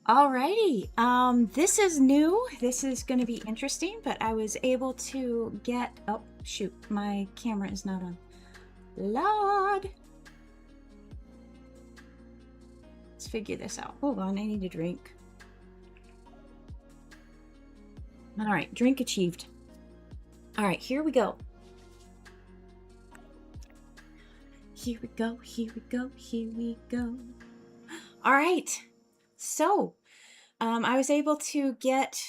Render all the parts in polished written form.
Alrighty, this is new. This is going to be interesting, but I was able to get, oh shoot, my camera is not on. Lord. Let's figure this out. Hold on, I need a drink. All right, drink achieved. All right, here we go. Here we go, here we go, here we go. All right, so I was able to get,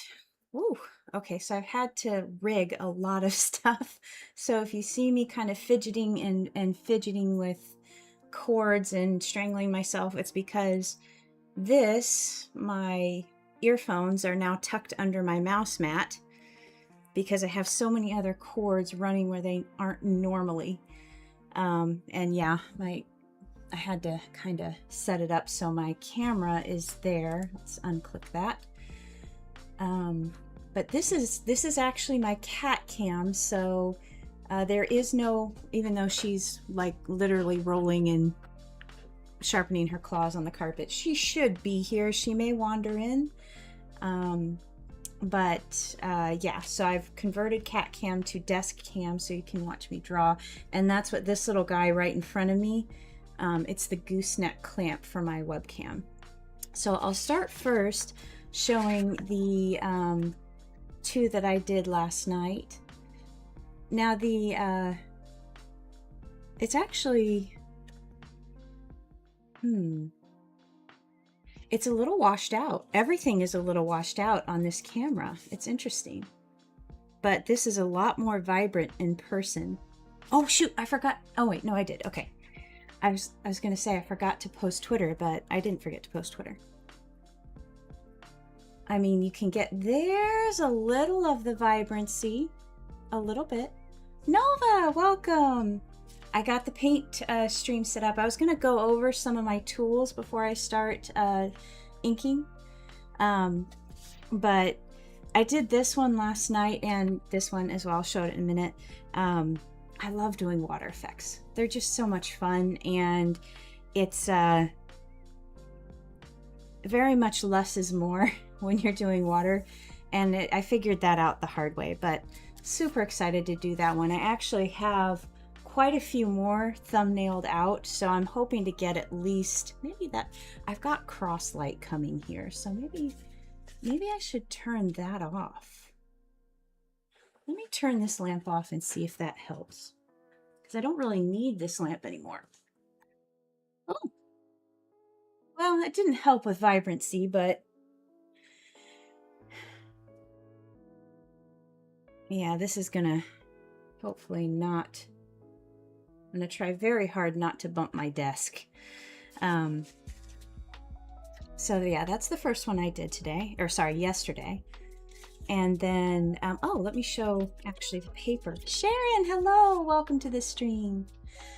ooh, okay, so I've had to rig a lot of stuff. So if you see me kind of fidgeting and fidgeting with cords and strangling myself, it's because my earphones are now tucked under my mouse mat because I have so many other cords running where they aren't normally. And yeah, I had to kind of set it up so my camera is there. Let's unclick that. But this is actually my cat cam, so there is no, even though she's like literally rolling and sharpening her claws on the carpet, she should be here. She may wander in. Yeah, so I've converted cat cam to desk cam so you can watch me draw. And that's what this little guy right in front of me, it's the gooseneck clamp for my webcam. So I'll start first showing the two that I did last night. Now it's actually, it's a little washed out. Everything is a little washed out on this camera. It's interesting. But this is a lot more vibrant in person. Oh shoot, I forgot. Oh wait, no I did. Okay. I was gonna say I forgot to post Twitter, but I didn't forget to post Twitter. I mean, you can get, there's a little of the vibrancy, a little bit. Nova, welcome. I got the paint stream set up. I was gonna go over some of my tools before I start inking, but I did this one last night and this one as well. I'll show it in a minute. I love doing water effects. They're just so much fun, and it's very much less is more when you're doing water, and I figured that out the hard way, but super excited to do that one. I actually have quite a few more thumbnailed out, so I'm hoping to get at least, maybe that, I've got cross light coming here, so maybe I should turn that off. Let me turn this lamp off and see if that helps, because I don't really need this lamp anymore. Oh, well, it didn't help with vibrancy, but yeah, this is gonna hopefully not, I'm gonna try very hard not to bump my desk. So yeah, that's the first one I did today, or sorry, yesterday. And then, oh, let me show actually the paper. Sharon, hello, welcome to the stream.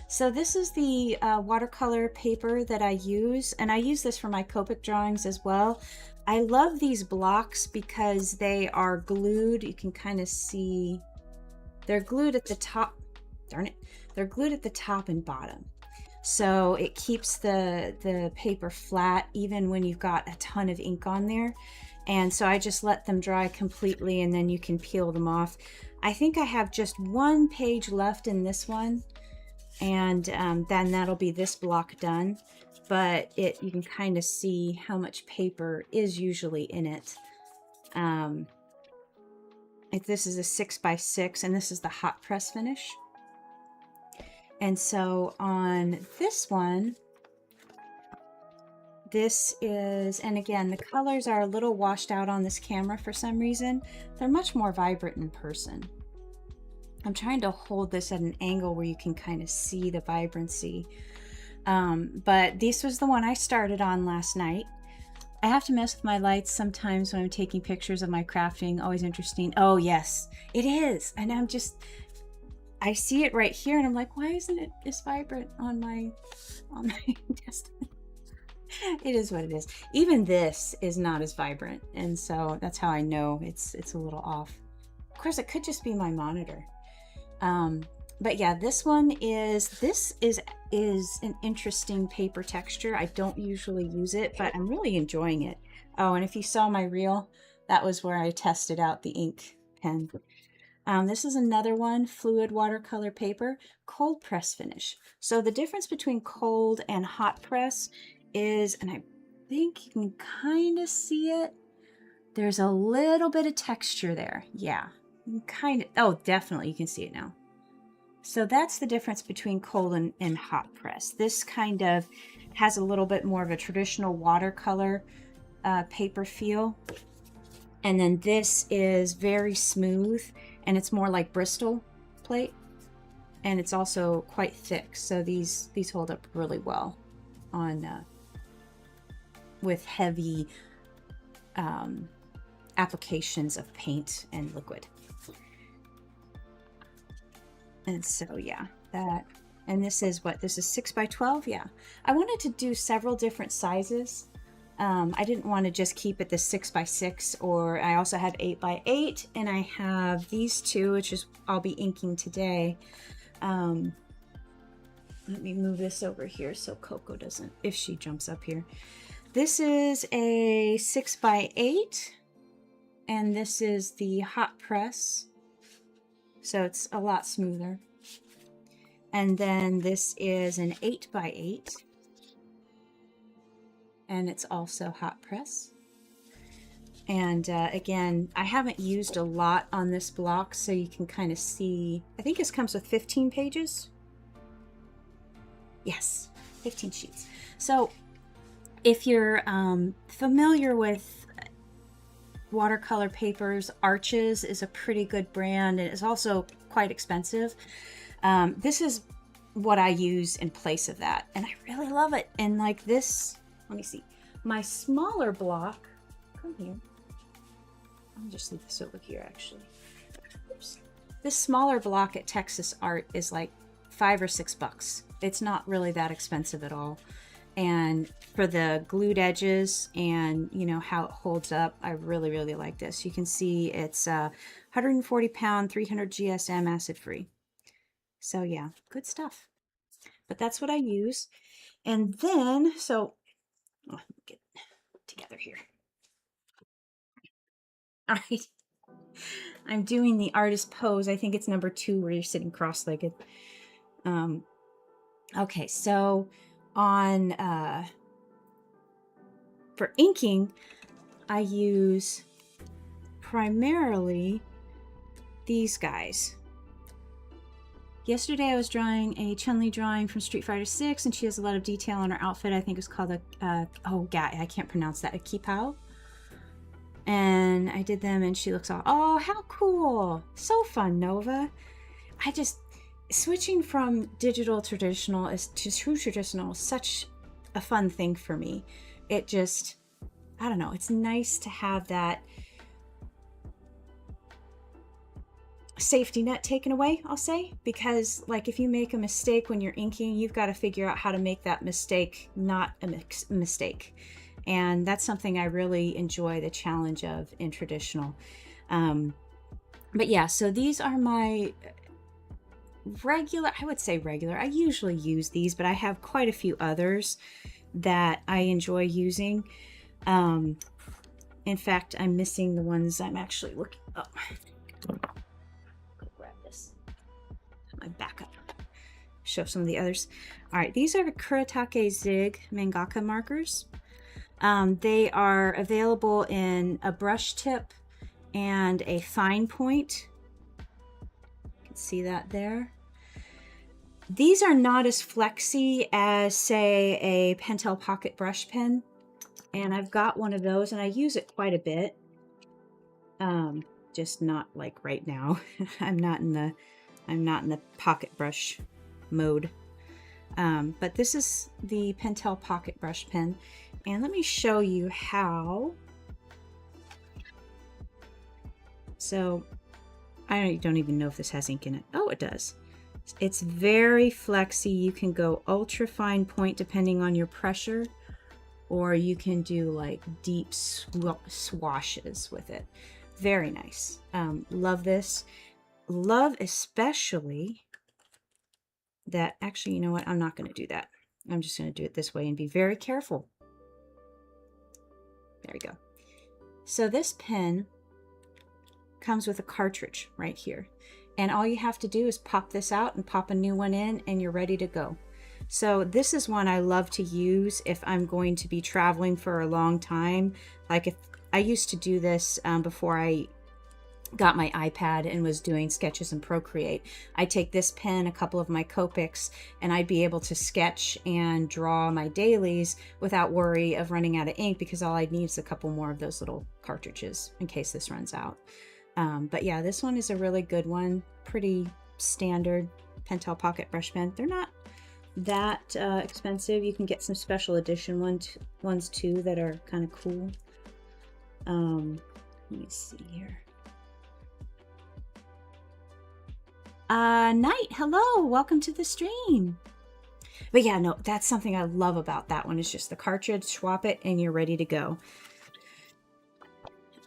So this is the watercolor paper that I use, and I use this for my Copic drawings as well. I love these blocks because they are glued. You can kind of see, they're glued at the top, darn it. They're glued at the top and bottom. So it keeps the paper flat even when you've got a ton of ink on there. And so I just let them dry completely and then you can peel them off. I think I have just one page left in this one, and then that'll be this block done. But you can kind of see how much paper is usually in it. This is a 6x6 and this is the hot press finish. And so on this one, this is, and again, the colors are a little washed out on this camera for some reason. They're much more vibrant in person. I'm trying to hold this at an angle where you can kind of see the vibrancy. But this was the one I started on last night. I have to mess with my lights sometimes when I'm taking pictures of my crafting. Always interesting. Oh yes, it is. And I see it right here and I'm like, why isn't it as vibrant on my desk? It is what it is. Even this is not as vibrant, and so that's how I know it's a little off. Of course, it could just be my monitor. But yeah, this is an interesting paper texture. I don't usually use it, but I'm really enjoying it. Oh, and if you saw my reel, that was where I tested out the ink pen. This is another one, fluid watercolor paper, cold press finish. So the difference between cold and hot press is, and I think you can kind of see it, there's a little bit of texture there. Yeah, kind of, oh, definitely you can see it now. So that's the difference between cold and hot press. This kind of has a little bit more of a traditional watercolor paper feel. And then this is very smooth and it's more like Bristol plate. And it's also quite thick. So these hold up really well on with heavy applications of paint and liquid. And so, yeah, that, and this is what, this is 6 by 12. Yeah, I wanted to do several different sizes. I didn't want to just keep it the 6 by 6, or I also have 8 by 8, and I have these two, which is I'll be inking today. Let me move this over here so Coco doesn't, if she jumps up here. This is a 6 by 8, and this is the hot press, so it's a lot smoother. And then this is an 8 by 8. And it's also hot press. And again, I haven't used a lot on this block, so you can kind of see, I think this comes with 15 pages. Yes, 15 sheets. So if you're familiar with watercolor papers, Arches is a pretty good brand, and it's also quite expensive. This is what I use in place of that, and I really love it. And like this, let me see, my smaller block, come here, I'll just leave this over here actually. Oops. This smaller block at Texas Art is like $5 or $6. It's not really that expensive at all. And for the glued edges and you know how it holds up, I really, really like this. You can see it's 140 pound, 300 GSM acid free. So yeah, good stuff. But that's what I use. And then, so oh, let me get together here. All right. I'm doing the artist pose. I think it's number 2 where you're sitting cross-legged. Okay, so on for inking, I use primarily these guys. Yesterday I was drawing a Chun-Li drawing from Street Fighter 6, and she has a lot of detail on her outfit. I think it's called a, oh god, I can't pronounce that, a kipao. And I did them and she looks all, oh, how cool. So fun, Nova. I just, switching from digital traditional to true traditional is such a fun thing for me. It just, I don't know, it's nice to have that safety net taken away, I'll say, because like if you make a mistake when you're inking, you've got to figure out how to make that mistake not a mistake. And that's something I really enjoy the challenge of in traditional. But yeah, so these are my regular, I would say regular, I usually use these, but I have quite a few others that I enjoy using. In fact, I'm missing the ones I'm actually looking, oh, grab this, my backup, show some of the others. All right, these are the Kuretake Zig mangaka markers. They are available in a brush tip and a fine point. You can see that there. These are not as flexy as, say, a Pentel Pocket Brush Pen, and I've got one of those, and I use it quite a bit. Just not like right now. I'm not in the pocket brush mode. But this is the Pentel Pocket Brush Pen, and let me show you how. So I don't even know if this has ink in it. Oh, it does. It's very flexy. You can go ultra fine point depending on your pressure, or you can do like deep swashes with it. Very nice. Love this. Love especially that, actually, you know what? I'm not going to do that. I'm just going to do it this way and be very careful. There we go. So this pen comes with a cartridge right here. And all you have to do is pop this out and pop a new one in and you're ready to go. So this is one I love to use if I'm going to be traveling for a long time. Like if I used to do this before I got my iPad and was doing sketches in Procreate. I'd take this pen, a couple of my Copics, and I'd be able to sketch and draw my dailies without worry of running out of ink, because all I'd need is a couple more of those little cartridges in case this runs out. But yeah, this one is a really good one. Pretty standard Pentel Pocket Brush Pen. They're not that expensive. You can get some special edition ones too that are kind of cool. Let me see here. Night, hello, welcome to the stream. But yeah, no, that's something I love about that one, is just the cartridge, swap it, and you're ready to go.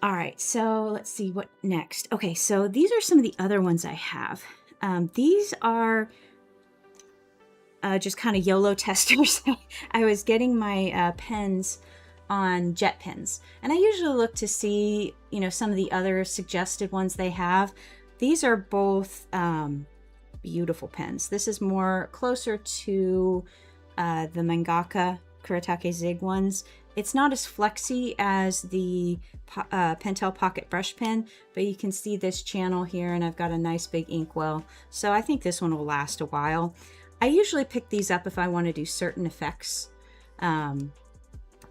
All right, so let's see what next. Okay, so these are some of the other ones I have. These are just kind of YOLO testers. I was getting my pens on jet pens, and I usually look to see, you know, some of the other suggested ones they have. These are both beautiful pens. This is more closer to the Mangaka Kuretake Zig ones. It's not as flexy as the Pentel Pocket Brush Pen, but you can see this channel here, and I've got a nice big inkwell. So I think this one will last a while. I usually pick these up if I want to do certain effects.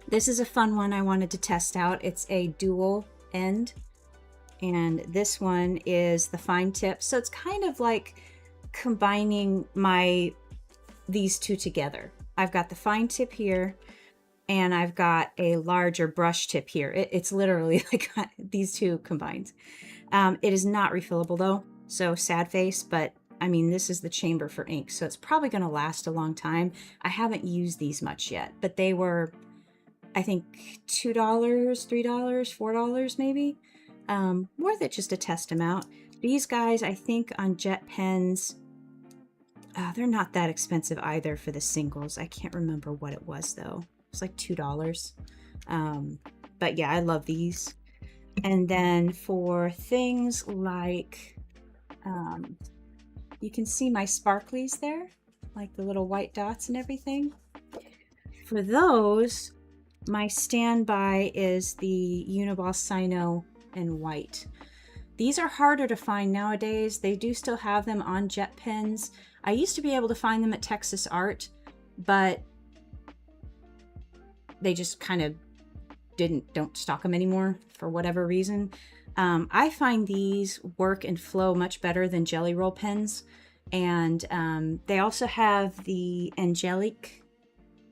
This is a fun one I wanted to test out. It's a dual end. And this one is the fine tip. So it's kind of like combining these two together. I've got the fine tip here, and I've got a larger brush tip here. It's literally like these two combined. It is not refillable though, so sad face, but I mean, this is the chamber for ink, so it's probably going to last a long time. I haven't used these much yet, but they were, I think, $2, $3, $4 maybe. Worth it just to test them out. These guys, I think on jet pens, they're not that expensive either for the singles. I can't remember what it was though. It's like $2. But yeah, I love these. And then for things like, you can see my sparklies there, like the little white dots and everything. For those, my standby is the Uniball Sino in white. These are harder to find nowadays. They do still have them on jet pens. I used to be able to find them at Texas Art, but they just kind of don't stock them anymore for whatever reason. I find these work and flow much better than Jelly Roll pens, and they also have the Angelique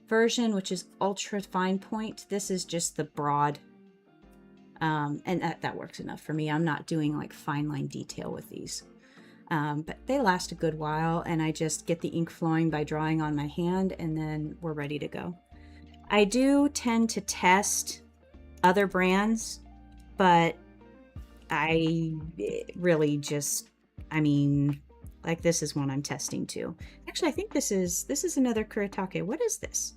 version, which is ultra fine point. This is just the broad, and that works enough for me. I'm not doing like fine line detail with these, but they last a good while, and I just get the ink flowing by drawing on my hand, and then we're ready to go. I do tend to test other brands, but I really just, I mean, like this is one I'm testing too. Actually, I think this is another Kuretake. What is this?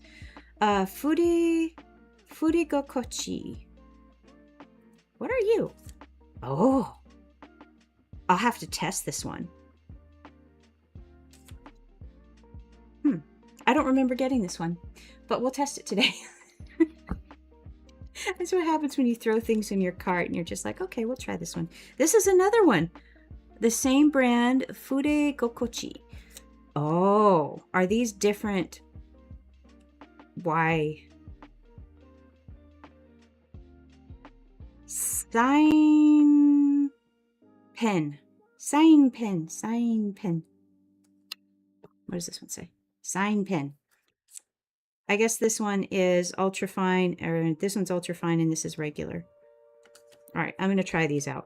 Furigokochi. What are you? Oh, I'll have to test this one. I don't remember getting this one, but we'll test it today. That's what happens when you throw things in your cart and you're just like, okay, we'll try this one. This is another one. The same brand, Furigokochi. Oh, are these different? Why? Sign pen. Sign pen. Sign pen. What does this one say? Sign pen. I guess this one is ultra fine, or this one's ultra fine and this is regular. All right, I'm going to try these out.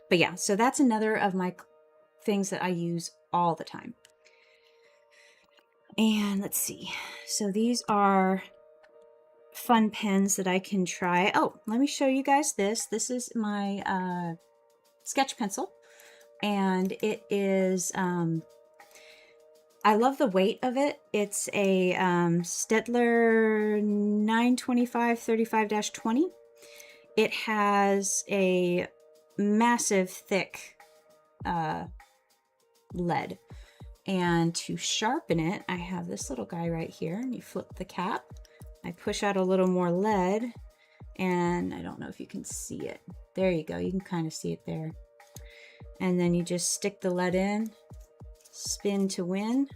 But yeah, so that's another of my things that I use all the time. And let's see. So these are fun pens that I can try. Oh, let me show you guys this. This is my sketch pencil. And it is, I love the weight of it. It's a Stettler 925 35-20. It has a massive thick lead. And to sharpen it, I have this little guy right here. You flip the cap. I push out a little more lead, and I don't know if you can see it. There you go. You can kind of see it there. And then you just stick the lead in, spin to win.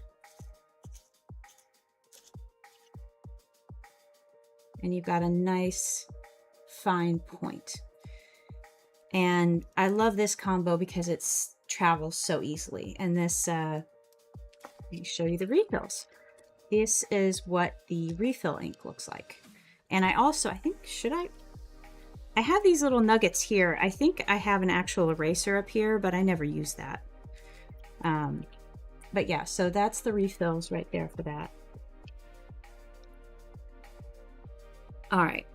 And you've got a nice fine point. And I love this combo because it travels so easily. And this, let me show you the refills. This is what the refill ink looks like. And I also, I think, I have these little nuggets here. I think I have an actual eraser up here, but I never use that. But yeah, so that's the refills right there for that. All right.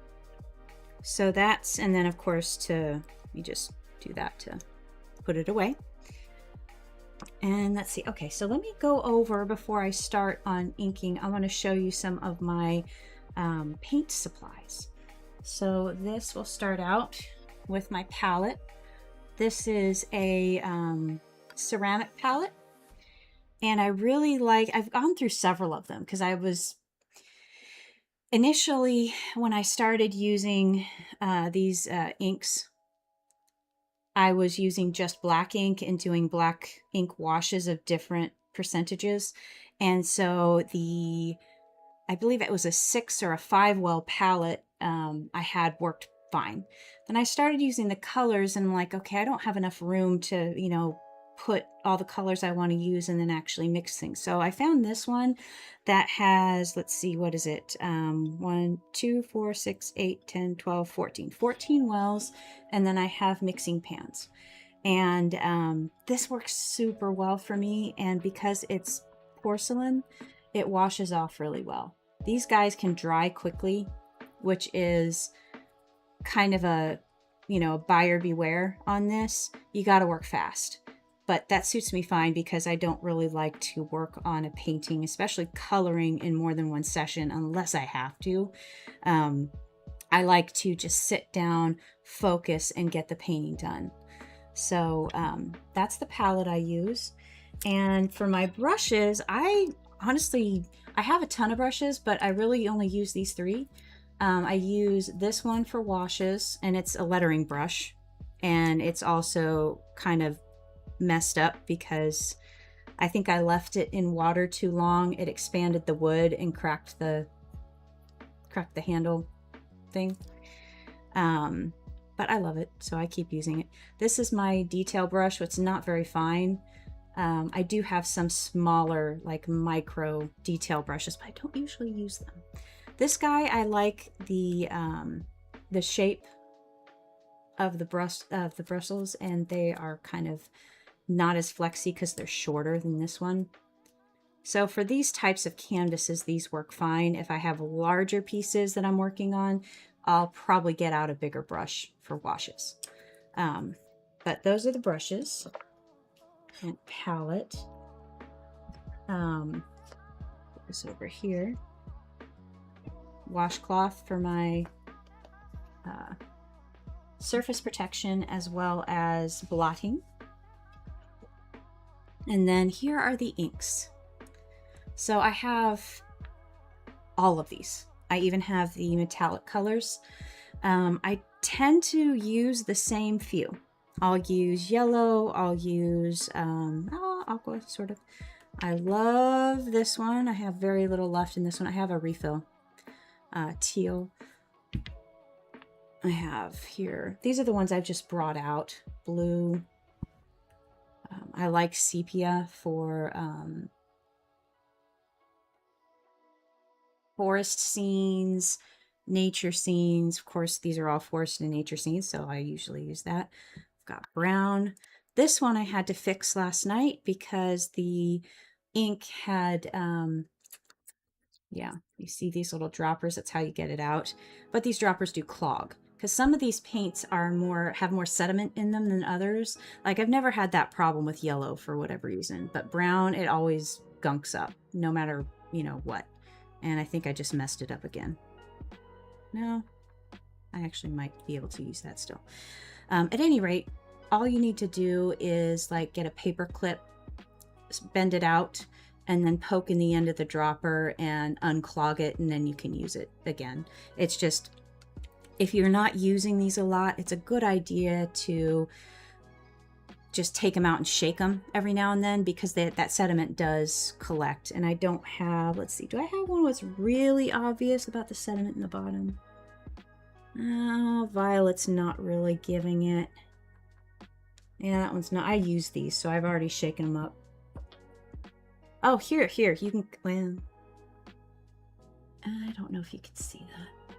So that's, and then of course you just do that to put it away. And let's see. Okay, so let me go over before I start on inking. I want to show you some of my paint supplies. So this will start out with my palette. This is a ceramic palette. And I really like, I've gone through several of them because I was initially, when I started using these inks, I was using just black ink and doing black ink washes of different percentages. And so I believe it was a 6 or a 5 well palette I had worked fine. Then I started using the colors and I'm like, okay, I don't have enough room to, you know, put all the colors I want to use and then actually mix things. So I found this one that has, let's see, what is it? 1, 2, 4, 6, 8, 10, 12, 14. 14 wells, and then I have mixing pans. And this works super well for me, and because it's porcelain, it washes off really well. These guys can dry quickly, which is kind of a, you know, buyer beware on this. You got to work fast. But that suits me fine because I don't really like to work on a painting, especially coloring, in more than one session unless I have to. I like to just sit down, focus, and get the painting done. So that's the palette I use. And for my brushes, I have a ton of brushes, but I really only use these 3. I use this one for washes, and it's a lettering brush. And it's also kind of messed up because I think I left it in water too long. It expanded the wood and cracked the handle thing. But I love it, so I keep using it. This is my detail brush, which is not very fine. I do have some smaller, like micro detail brushes, but I don't usually use them. This guy, I like the shape of the bristles, and they are kind of not as flexy because they're shorter than this one. So for these types of canvases, these work fine. If I have larger pieces that I'm working on, I'll probably get out a bigger brush for washes. But those are the brushes and palette. Put this over here. Washcloth for my surface protection as well as blotting. And then here are the inks. So I have all of these. I even have the metallic colors. I tend to use the same few. I'll use yellow, I'll use aqua, sort of. I love this one. I have very little left in this one. I have a refill. Teal. I have here, these are the ones I've just brought out. Blue. I like sepia for forest scenes, nature scenes. Of course, these are all forest and nature scenes, so I usually use that. I've got brown. This one I had to fix last night because the ink had, yeah, you see these little droppers. That's how you get it out. But these droppers do clog. because some of these paints have more sediment in them than others. Like I've never had that problem with yellow for whatever reason, but brown, it always gunks up no matter, you know, what. And I think I just messed it up again. No, I actually might be able to use that still. At any rate, all you need to do is like get a paper clip, bend it out, and then poke in the end of the dropper and unclog it, and then you can use it again. It's just, if you're not using these a lot, it's a good idea to just take them out and shake them every now and then, because that sediment does collect. And I don't have, let's see, do I have one that's really obvious about the sediment in the bottom? Oh, Violet's not really giving it. Yeah, that one's not. I use these, so I've already shaken them up. Oh, here, you can, well, I don't know if you can see that,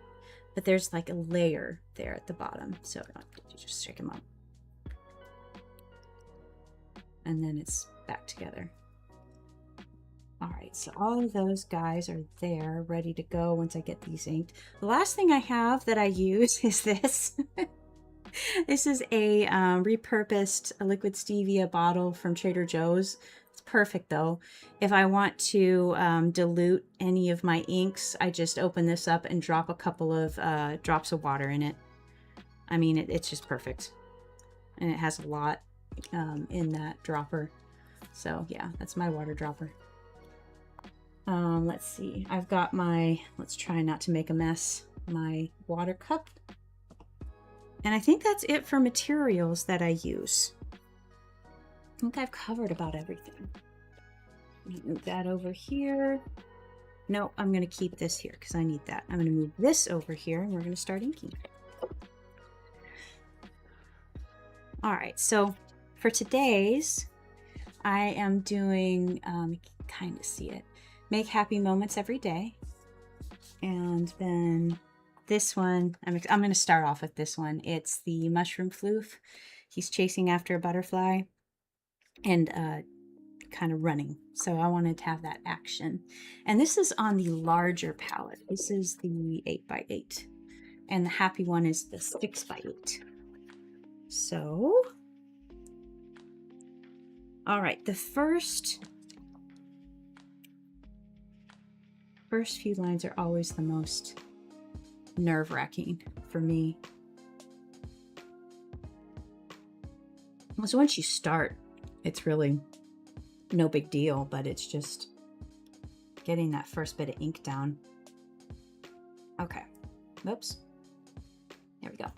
but there's like a layer there at the bottom, so you just shake them up. And then it's back together. All right, so all of those guys are there, ready to go once I get these inked. The last thing I have that I use is this. This is a repurposed liquid stevia bottle from Trader Joe's. It's perfect though. If I want to dilute any of my inks, I just open this up and drop a couple of drops of water in it. I mean, it's just perfect. And it has a lot in that dropper. So yeah, that's my water dropper. Let's see, I've got my, let's try not to make a mess, my water cup. And I think that's it for materials that I use. I think I've covered about everything. Move that over here. No, I'm going to keep this here because I need that. I'm going to move this over here and we're going to start inking. All right, so for today's, I am doing, you can kind of see it, make happy moments every day. And then this one, I'm going to start off with this one. It's the mushroom floof. He's chasing after a butterfly and kind of running. So I wanted to have that action. And this is on the larger palette. This is the 8x8. And the happy one is the 6x8. So, all right, the first few lines are always the most nerve-wracking for me. So once you start, it's really no big deal, but it's just getting that first bit of ink down. Okay, oops, there we go.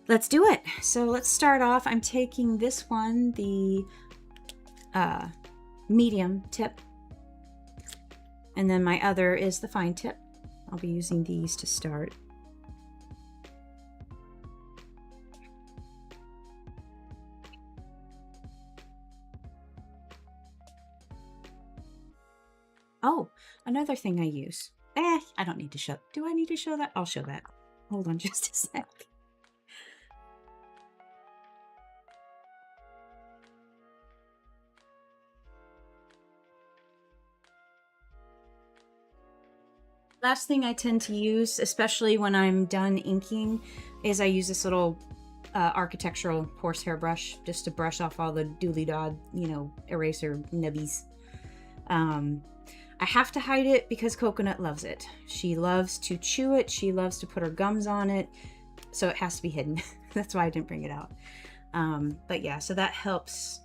Let's do it. So let's start off. I'm taking this one, the medium tip, and then my other is the fine tip. I'll be using these to start. Oh, another thing I use. I don't need to show. Do I need to show that? I'll show that. Hold on just a sec. Last thing I tend to use, especially when I'm done inking, is I use this little architectural horsehair brush just to brush off all the doodly-dod, you know, eraser nubbies. I have to hide it because Coconut loves it. She loves to chew it. She loves to put her gums on it. So it has to be hidden. That's why I didn't bring it out. But yeah, so that helps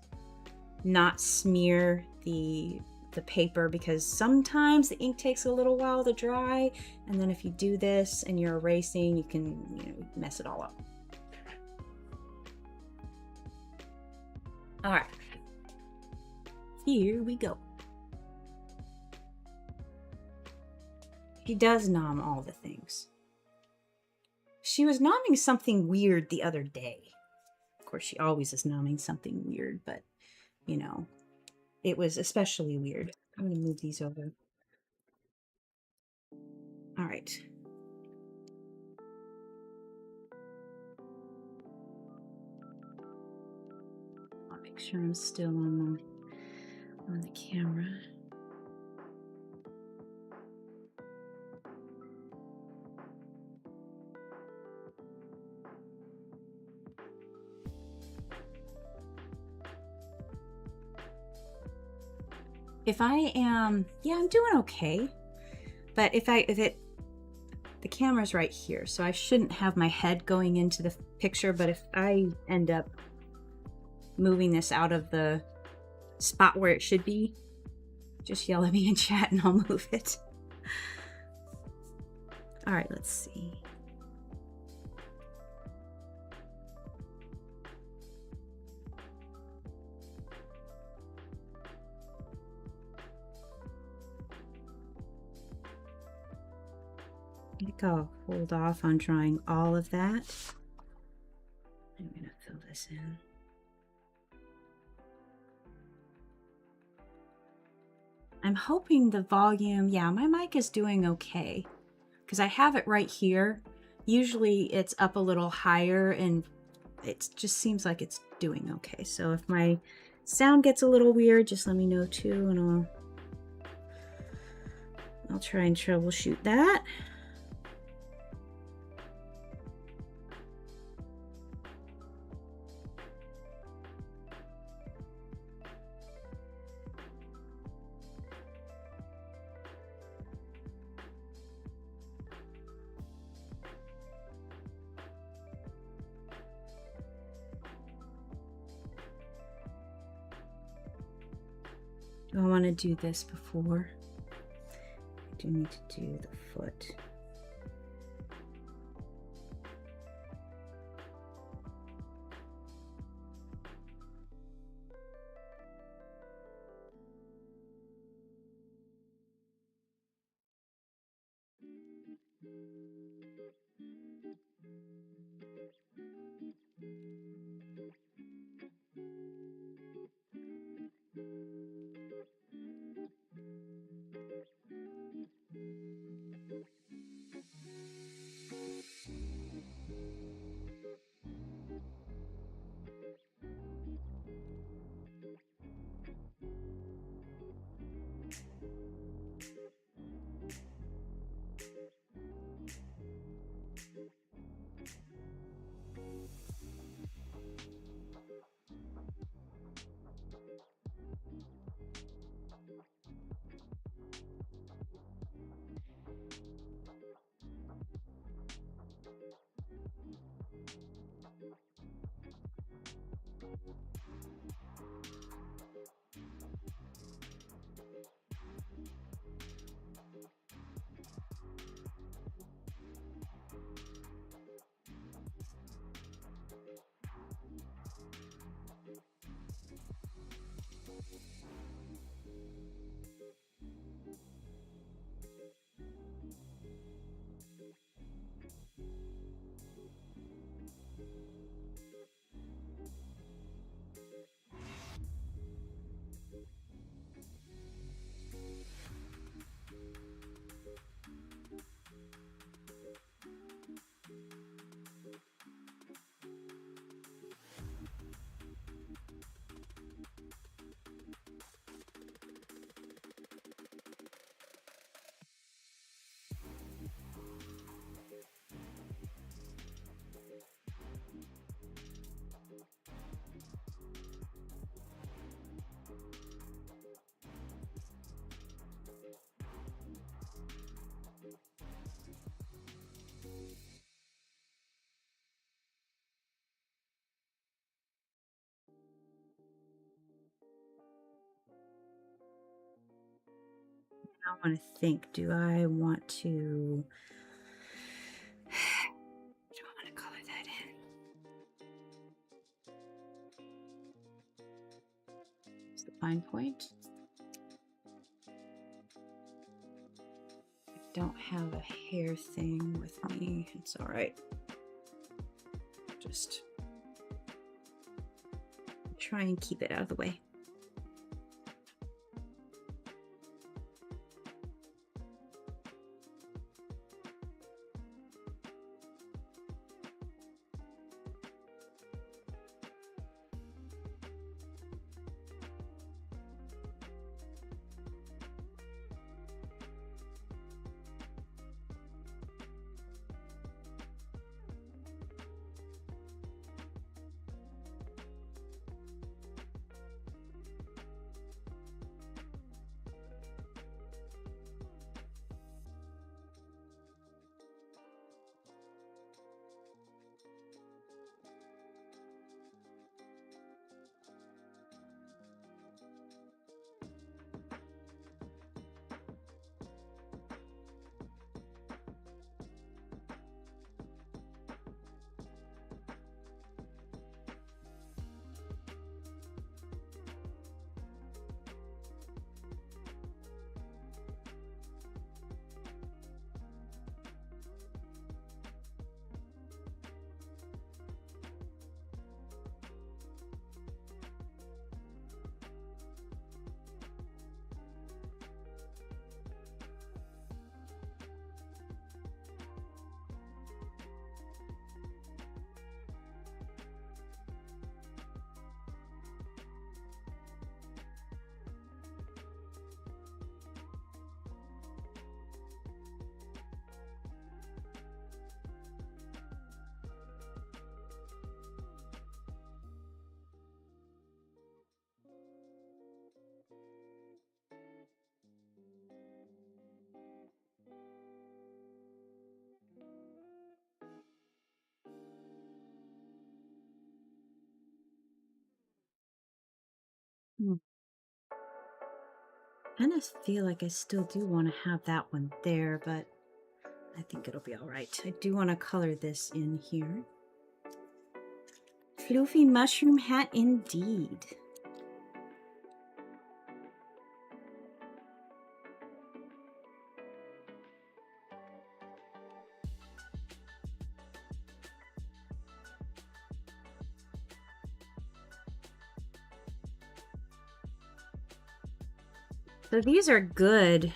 not smear the paper, because sometimes the ink takes a little while to dry, and then if you do this and you're erasing, you can, you know, mess it all up. All right, here we go. She does nom all the things. She was nomming something weird the other day. Of course, she always is nomming something weird, but you know, it was especially weird. I'm going to move these over. All right. I'll make sure I'm still on the camera. if I am, yeah, I'm doing okay. But if the camera's right here, so I shouldn't have my head going into the picture, but if I end up moving this out of the spot where it should be, just yell at me in chat and I'll move it. All right, let's see. I think I'll hold off on drawing all of that. I'm gonna fill this in. I'm hoping the volume, yeah, my mic is doing okay because I have it right here. Usually it's up a little higher and it just seems like it's doing okay. So if my sound gets a little weird, just let me know too, and I'll try and troubleshoot that. Do I want to do this before? I do need to do the foot. I want to think, do I want to color that in? It's the fine point. I don't have a hair thing with me. It's all right. Just try and keep it out of the way. kind of feel like I still do want to have that one there, but I think it'll be all right. I do want to color this in here. Floofy mushroom hat indeed. So these are good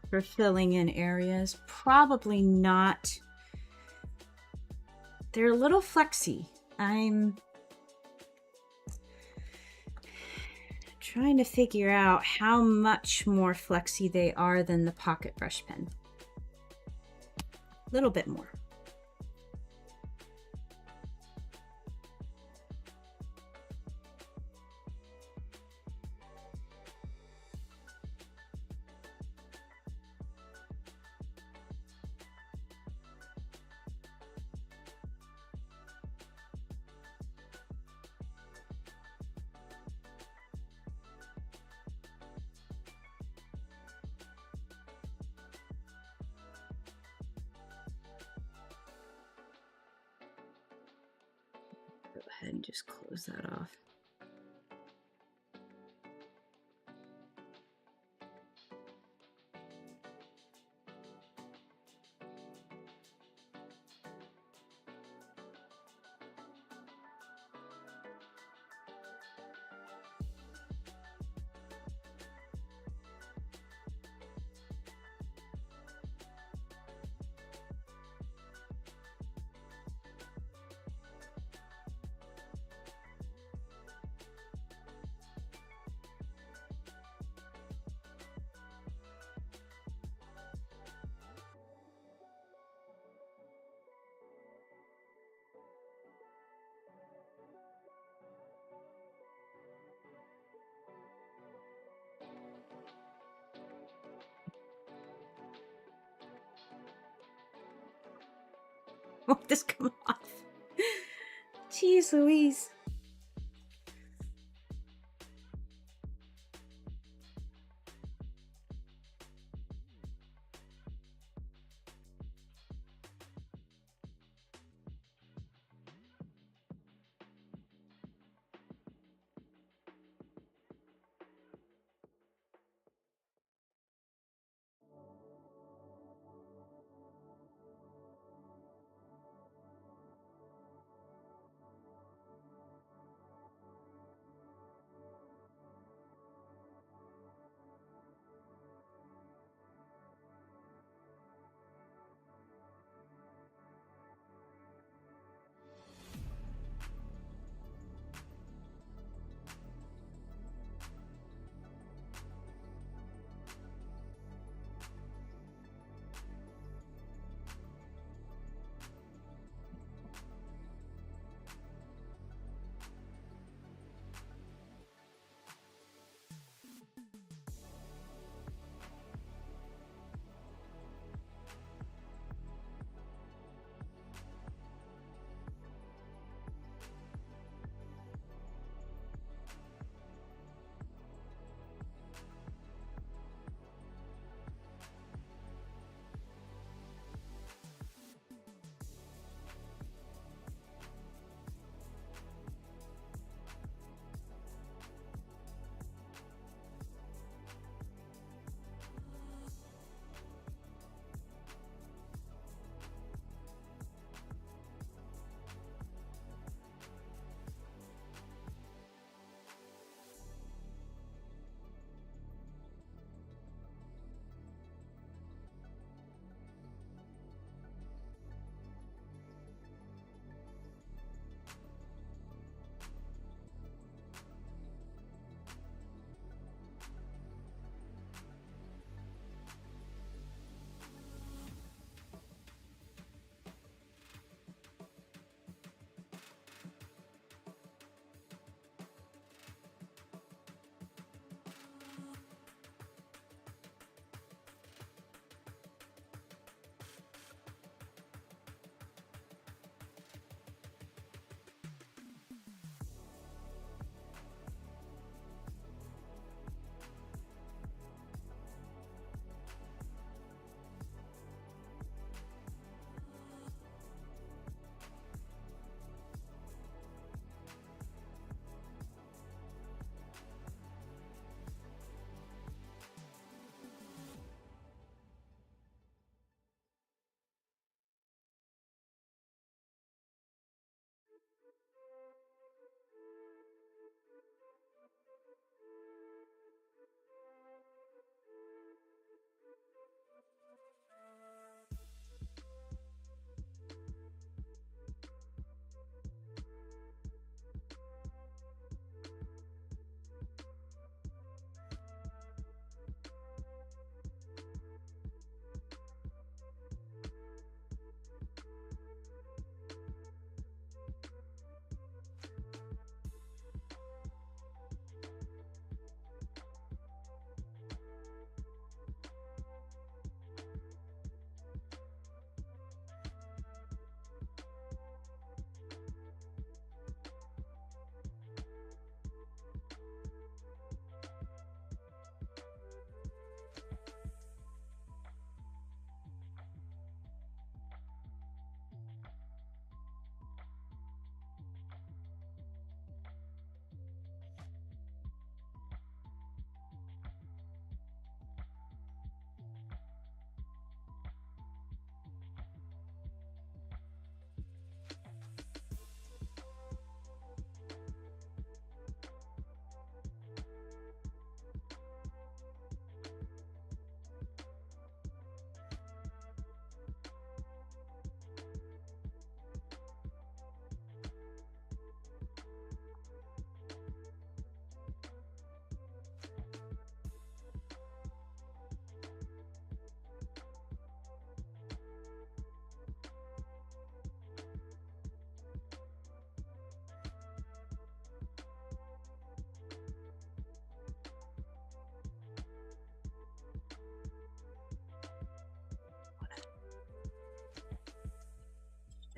for filling in areas. Probably not. They're a little flexy. I'm trying to figure out how much more flexy they are than the pocket brush pen. A little bit more. Go ahead and just close that off. Won't this come off? Jeez Louise.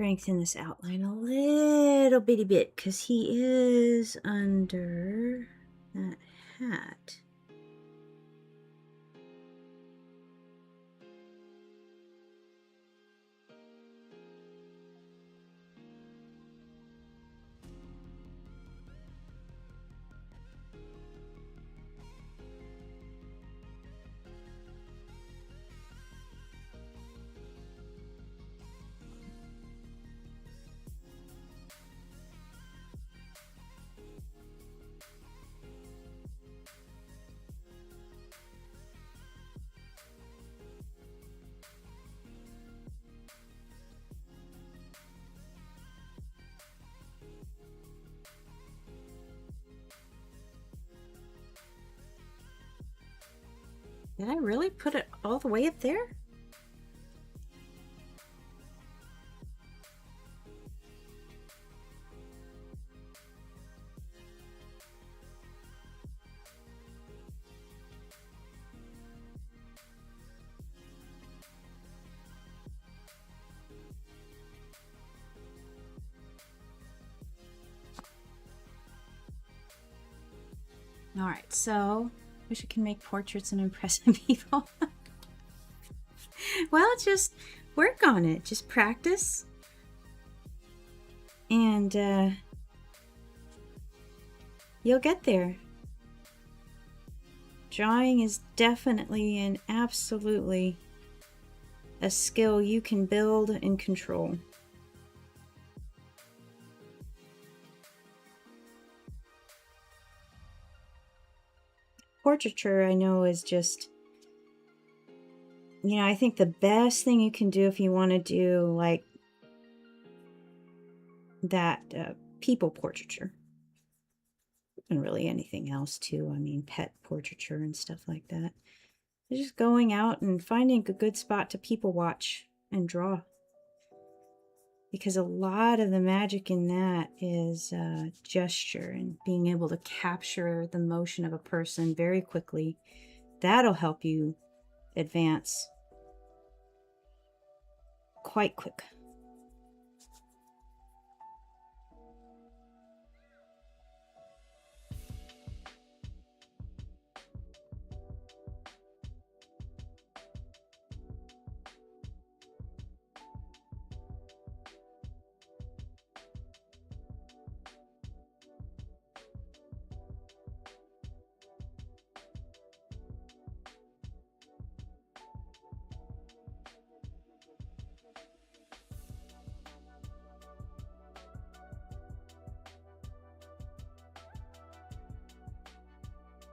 strengthen this outline a little bitty bit because he is under that hat. Did I really put it all the way up there? All right, so wish I can make portraits and impress people. Well, just work on it. Just practice. And you'll get there. Drawing is definitely and absolutely a skill you can build and control. Portraiture, I know, is just, you know, I think the best thing you can do if you want to do like that people portraiture, and really anything else too. I mean, pet portraiture and stuff like that. It's just going out and finding a good spot to people watch and draw. Because a lot of the magic in that is gesture and being able to capture the motion of a person very quickly. That'll help you advance quite quick.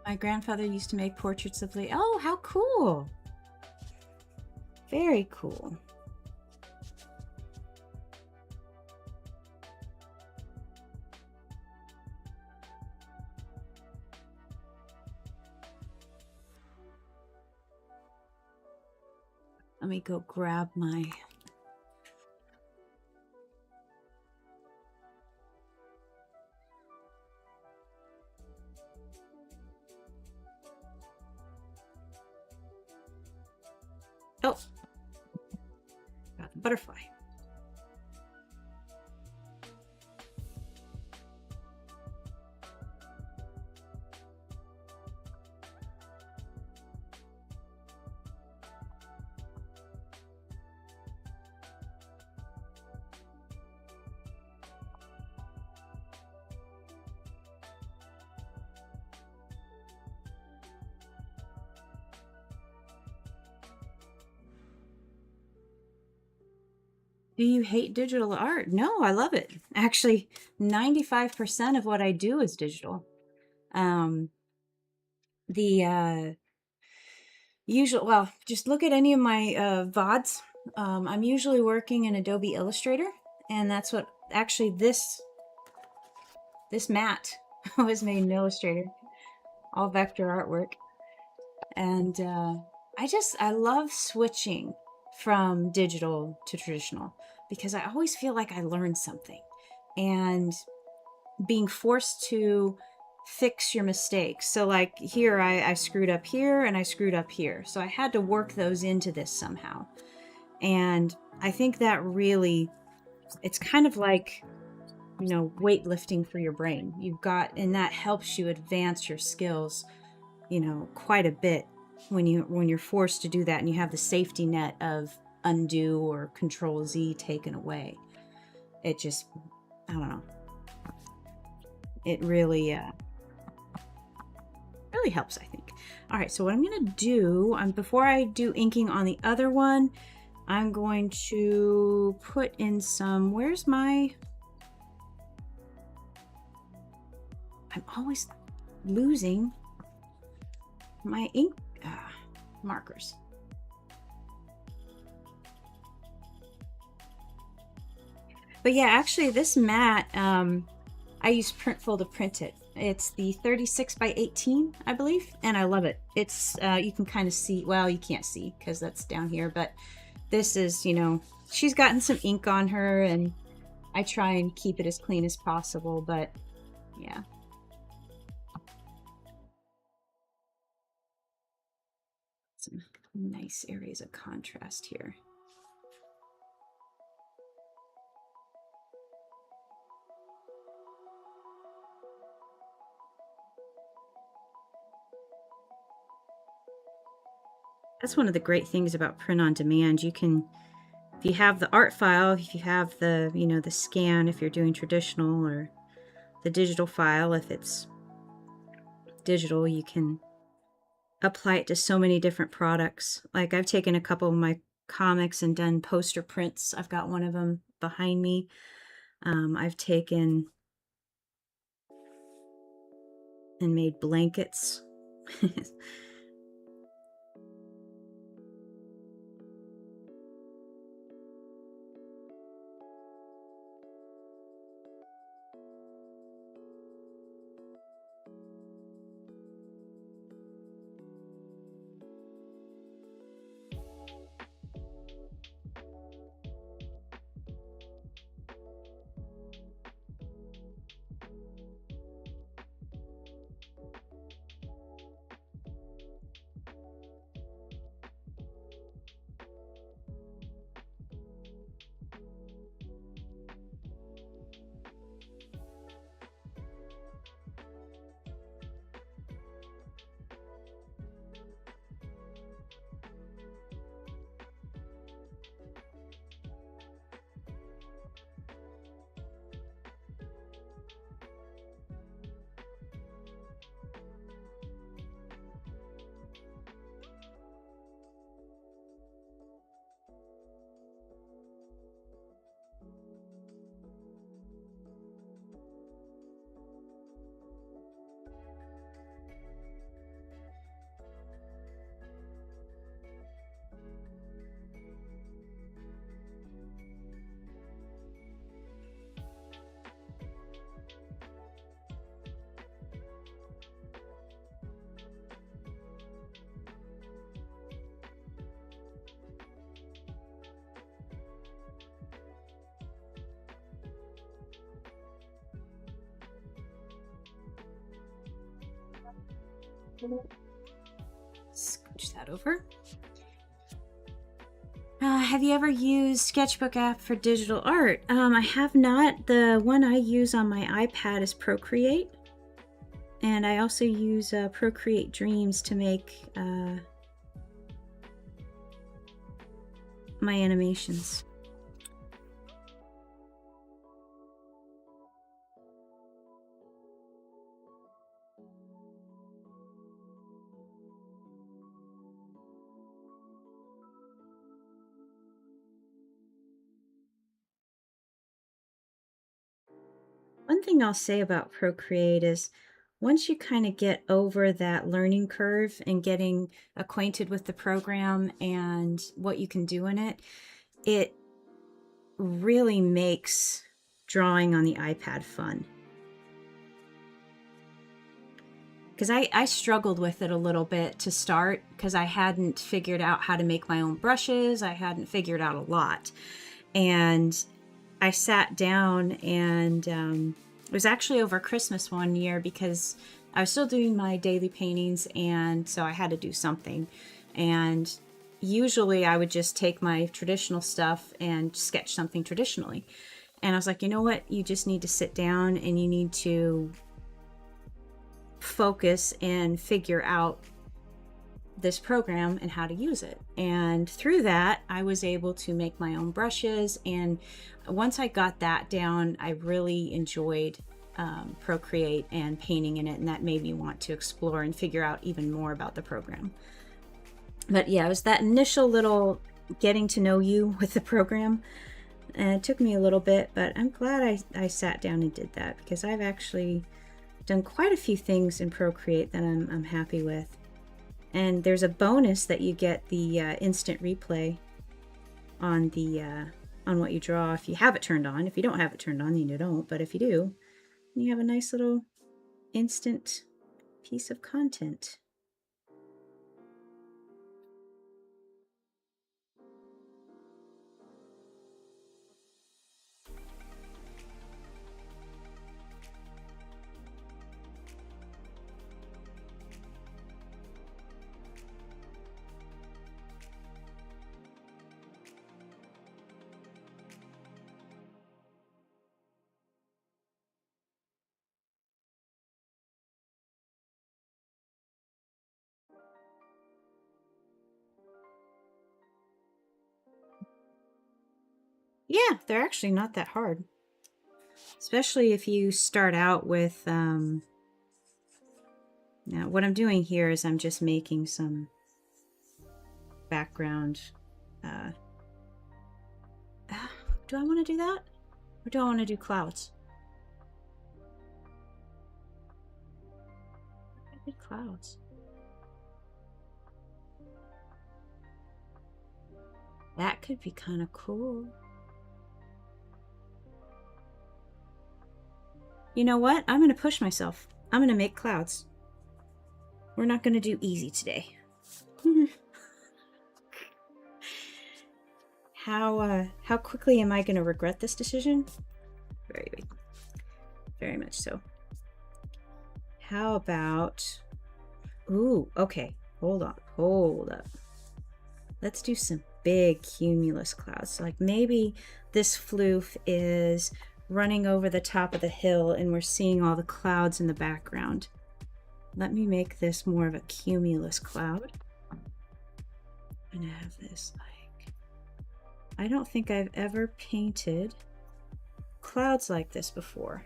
My grandfather used to make portraits of ladies. Oh, how cool! Very cool. Let me go grab my... Oh, got the butterfly. Do you hate digital art? No, I love it. Actually, 95% of what I do is digital. The usual, well, just look at any of my VODs. I'm usually working in Adobe Illustrator, and that's what actually this mat was made in Illustrator, all vector artwork. And I love switching from digital to traditional because I always feel like I learned something, and being forced to fix your mistakes. So like here, I screwed up here and I screwed up here. So I had to work those into this somehow. And I think that really it's kind of like, you know, weightlifting for your brain. You've got, and that helps you advance your skills, you know, quite a bit when you're forced to do that and you have the safety net of undo or control Z taken away. It just, I don't know. It really really helps, I think. All right, so what I'm gonna do, before I do inking on the other one, I'm going to put in some, I'm always losing my ink markers. But yeah, actually this mat, I use Printful to print it. It's the 36 by 18, I believe, and I love it. It's, you can kind of see, well, you can't see because that's down here, but this is, you know, she's gotten some ink on her, and I try and keep it as clean as possible, but yeah. Some nice areas of contrast here. That's one of the great things about print on demand. You can, if you have the art file, if you have the, you know, the scan, if you're doing traditional, or the digital file, if it's digital, you can apply it to so many different products. Like I've taken a couple of my comics and done poster prints. I've got one of them behind me. I've taken and made blankets. Scooch that over. Have you ever used Sketchbook app for digital art? I have not. The one I use on my iPad is Procreate. And I also use Procreate Dreams to make my animations. One thing I'll say about Procreate is once you kind of get over that learning curve and getting acquainted with the program and what you can do in it, it really makes drawing on the iPad fun. Because I struggled with it a little bit to start because I hadn't figured out how to make my own brushes. I hadn't figured out a lot. And I sat down and it was actually over Christmas one year because I was still doing my daily paintings, and so I had to do something. And usually I would just take my traditional stuff and sketch something traditionally. And I was like, you know what? You just need to sit down and you need to focus and figure out this program and how to use it. And through that, I was able to make my own brushes. And once I got that down, I really enjoyed Procreate and painting in it. And that made me want to explore and figure out even more about the program. But yeah, it was that initial little getting to know you with the program. And it took me a little bit, but I'm glad I sat down and did that, because I've actually done quite a few things in Procreate that I'm happy with. And there's a bonus that you get the instant replay on the on what you draw if you have it turned on. If you don't have it turned on, then you don't. But if you do, you have a nice little instant piece of content. Yeah, they're actually not that hard. Especially if you start out with, now what I'm doing here is I'm just making some background. Do I want to do that? Or do I want to do clouds? I did clouds. That could be kind of cool. You know what? I'm going to push myself. I'm going to make clouds. We're not going to do easy today. How quickly am I going to regret this decision? Very much so. How about... Ooh, okay. Hold on. Hold up. Let's do some big cumulus clouds. So like maybe this floof is running over the top of the hill and we're seeing all the clouds in the background. Let me make this more of a cumulus cloud. I'm gonna have this like... I don't think I've ever painted clouds like this before.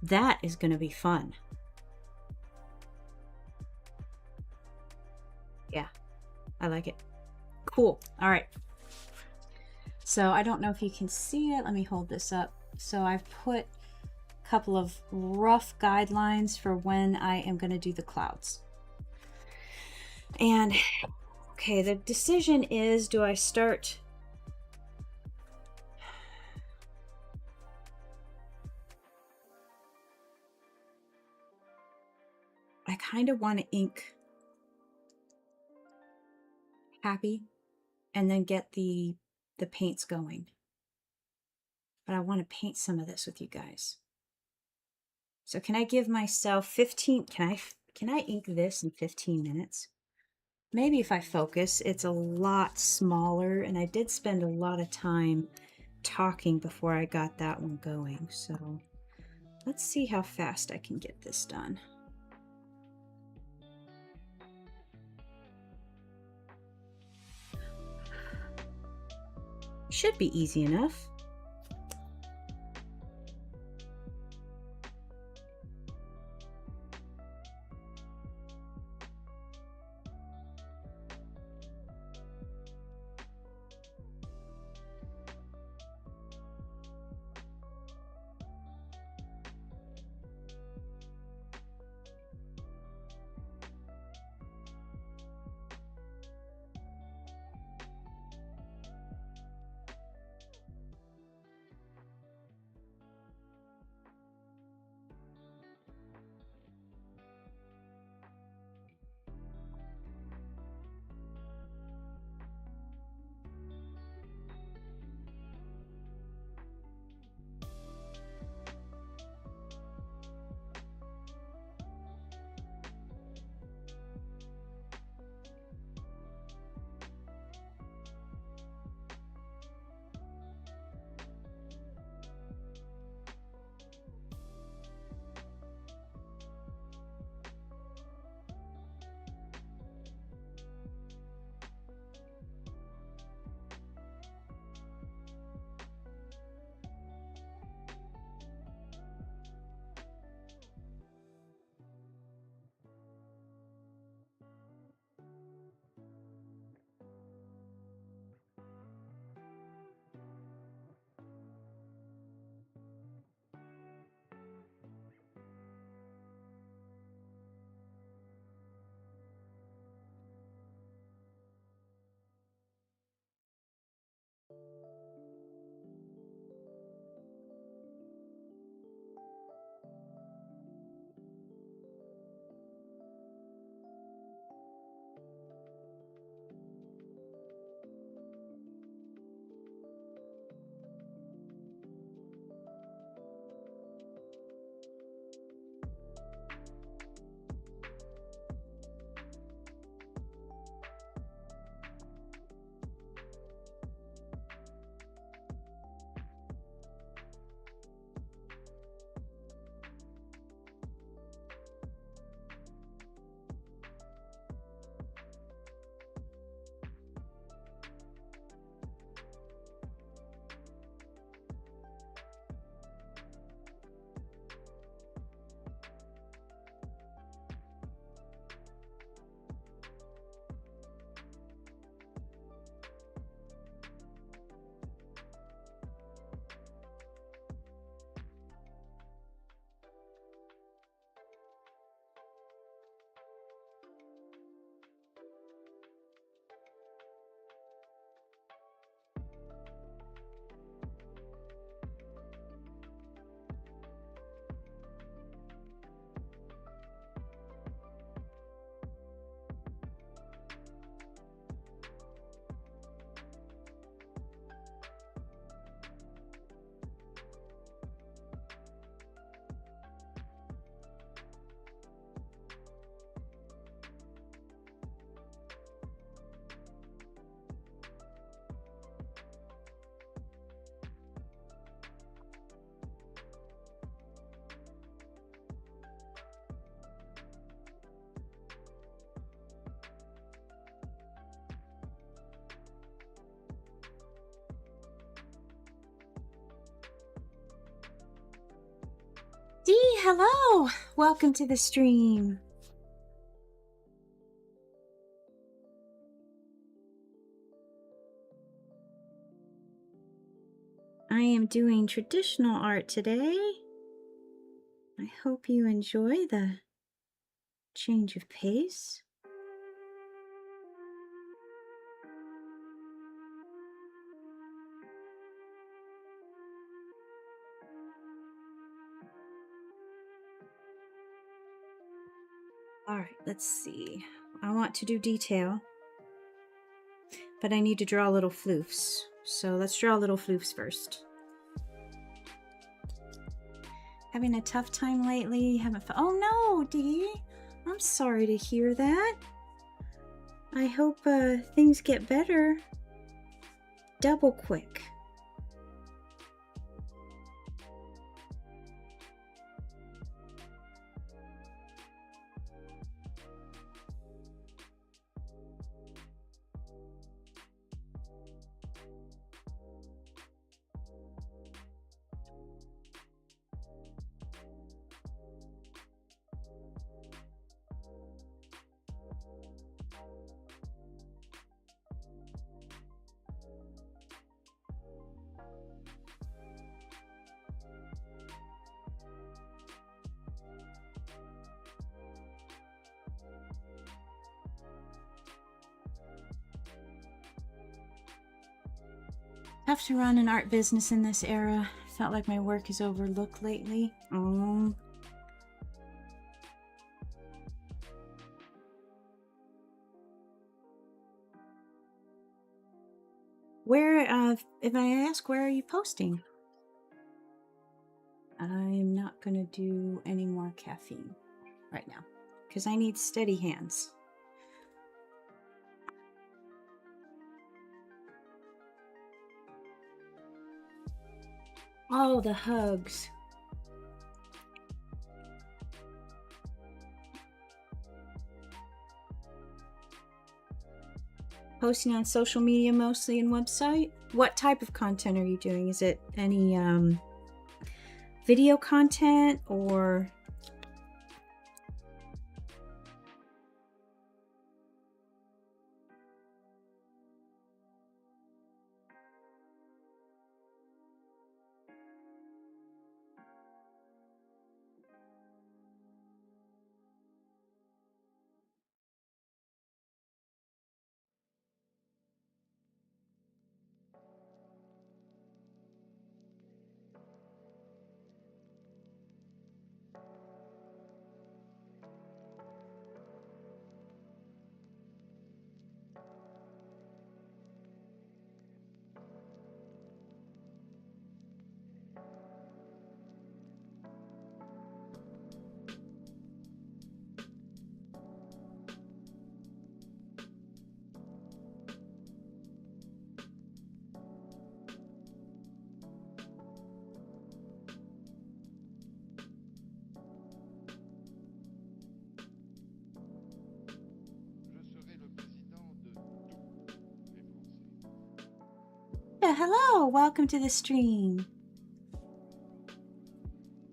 That is gonna be fun. Yeah, I like it. Cool. All right. So I don't know if you can see it. Let me hold this up. So I've put a couple of rough guidelines for when I am going to do the clouds. And okay, the decision is, do I start... I kind of want to ink happy and then get the paints going. But I want to paint some of this with you guys. So can I give myself 15... Can I ink this in 15 minutes? Maybe if I focus. It's a lot smaller, and I did spend a lot of time talking before I got that one going. So let's see how fast I can get this done. Should be easy enough. hello! Welcome to the stream. I am doing traditional art today. I hope you enjoy the change of pace. All right, let's see. I want to do detail, but I need to draw little floofs. So let's draw little floofs first. Having a tough time lately? Oh no, Dee. I'm sorry to hear that. I hope things get better double quick. Tough to run an art business in this era. Felt like my work is overlooked lately. Where, if I ask, where are you posting? I'm not gonna do any more caffeine right now because I need steady hands. Oh, the hugs. Posting on social media mostly and website? What type of content are you doing? Is it any video content or... Yeah, hello, welcome to the stream.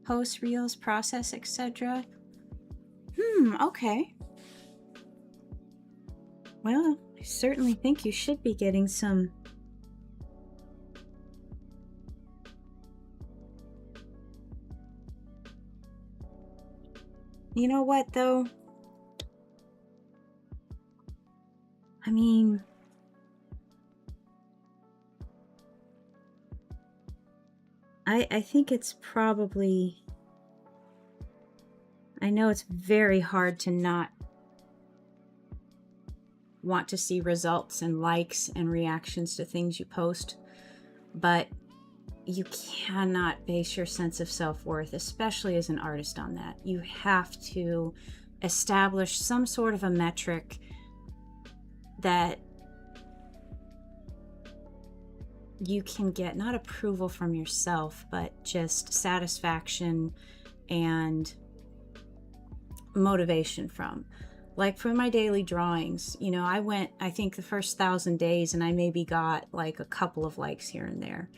Post, reels, process, etc. Okay. Well, I certainly think you should be getting some... You know what, though? I mean... I think it's probably... I know it's very hard to not want to see results and likes and reactions to things you post, but you cannot base your sense of self-worth, especially as an artist, on that. You have to establish some sort of a metric that you can get, not approval from yourself, but just satisfaction and motivation from. Like for my daily drawings, you know, I went, I think the first 1,000 days and I maybe got like a couple of likes here and there.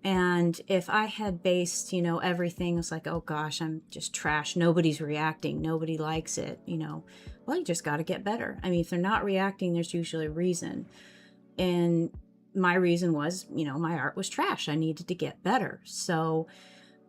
And if I had based, everything was like, oh gosh, I'm just trash, nobody's reacting, nobody likes it, well, you just got to get better. I mean, if they're not reacting, there's usually a reason. And my reason was, my art was trash. I needed to get better. So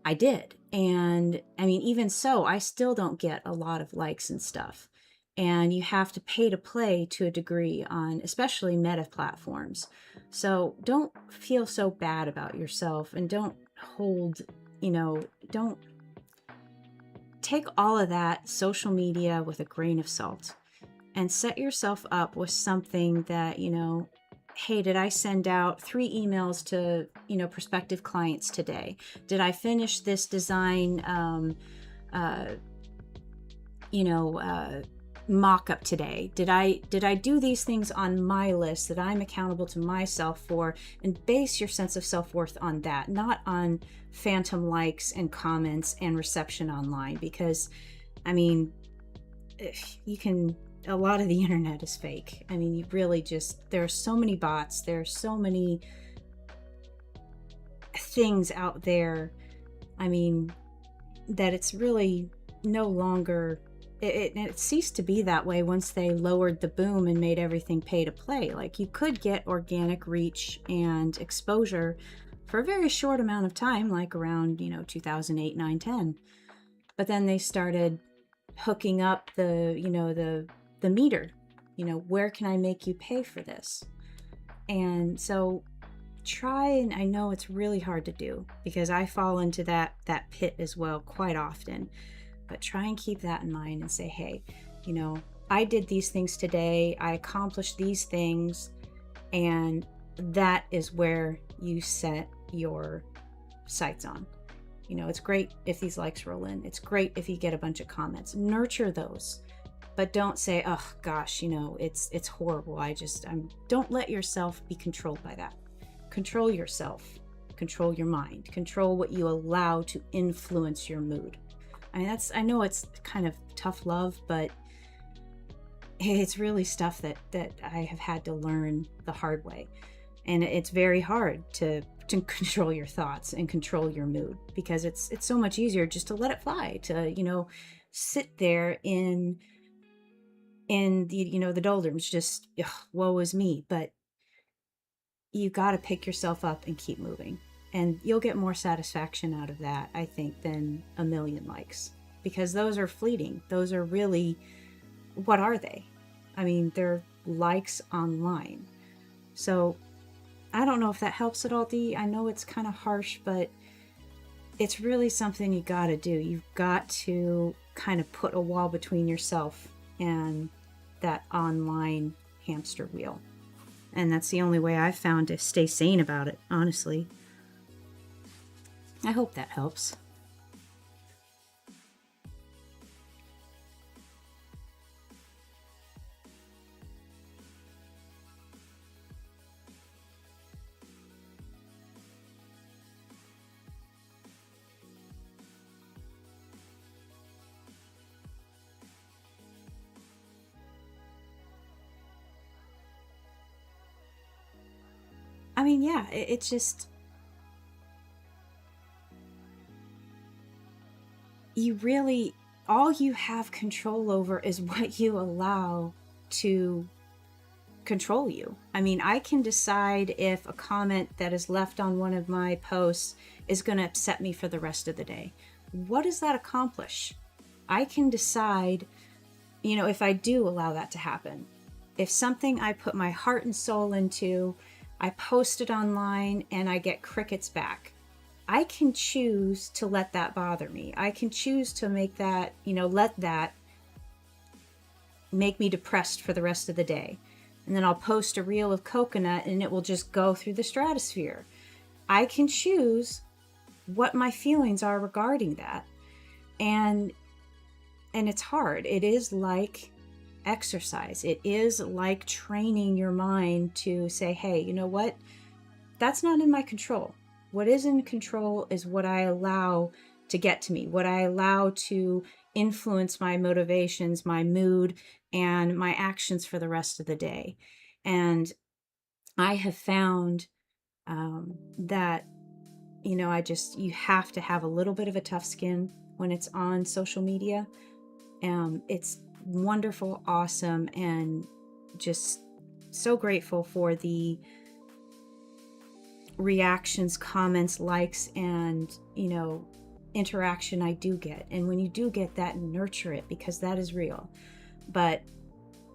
I did. And I mean, even so, I still don't get a lot of likes and stuff. And you have to pay to play to a degree on especially meta platforms. So don't feel so bad about yourself and don't hold, don't take all of that social media with a grain of salt and set yourself up with something that, hey, did I send out 3 emails to, prospective clients today? Did I finish this design, uh, mock-up today? Did I do these things on my list that I'm accountable to myself for? And base your sense of self-worth on that, not on phantom likes and comments and reception online, because I mean, a lot of the internet is fake. I mean, there are so many bots, there are so many things out there. I mean, that it's really no longer, it ceased to be that way once they lowered the boom and made everything pay to play. Like, you could get organic reach and exposure for a very short amount of time, like around, 2008, 9, 10. But then they started hooking up the meter, where can I make you pay for this? And so and I know it's really hard to do because I fall into that pit as well quite often, but try and keep that in mind and say, hey, I did these things today, I accomplished these things, and that is where you set your sights on. It's great if these likes roll in, it's great if you get a bunch of comments, nurture those, but don't say, oh gosh, it's horrible, don't let yourself be controlled by that. Control yourself, control your mind, control what you allow to influence your mood. I mean, I know it's kind of tough love, but it's really stuff that I have had to learn the hard way. And it's very hard to control your thoughts and control your mood, because it's so much easier just to let it fly, to, sit there in the, the doldrums, just, ugh, woe is me. But you got to pick yourself up and keep moving. And you'll get more satisfaction out of that, I think, than a million likes, because those are fleeting. Those are really, what are they? I mean, they're likes online. So I don't know if that helps at all, Dee. I know it's kind of harsh, but it's really something you got to do. You've got to kind of put a wall between yourself and that online hamster wheel. And that's the only way I've found to stay sane about it, honestly. I hope that helps. I mean, yeah, it's just, all you have control over is what you allow to control you. I mean, I can decide if a comment that is left on one of my posts is going to upset me for the rest of the day. What does that accomplish? I can decide, if I do allow that to happen. If something I put my heart and soul into, I post it online and I get crickets back, I can choose to let that bother me. I can choose to make that, let that make me depressed for the rest of the day. And then I'll post a reel of coconut and it will just go through the stratosphere. I can choose what my feelings are regarding that. And it's hard. It is like exercise. It is like training your mind to say, hey, you know what? That's not in my control. What is in control is what I allow to get to me, what I allow to influence my motivations, my mood, and my actions for the rest of the day. And I have found that you know, you have to have a little bit of a tough skin when it's on social media. It's wonderful, awesome, and just so grateful for the reactions, comments, likes, and, you know, interaction I do get. And when you do get that, nurture it, because that is real. But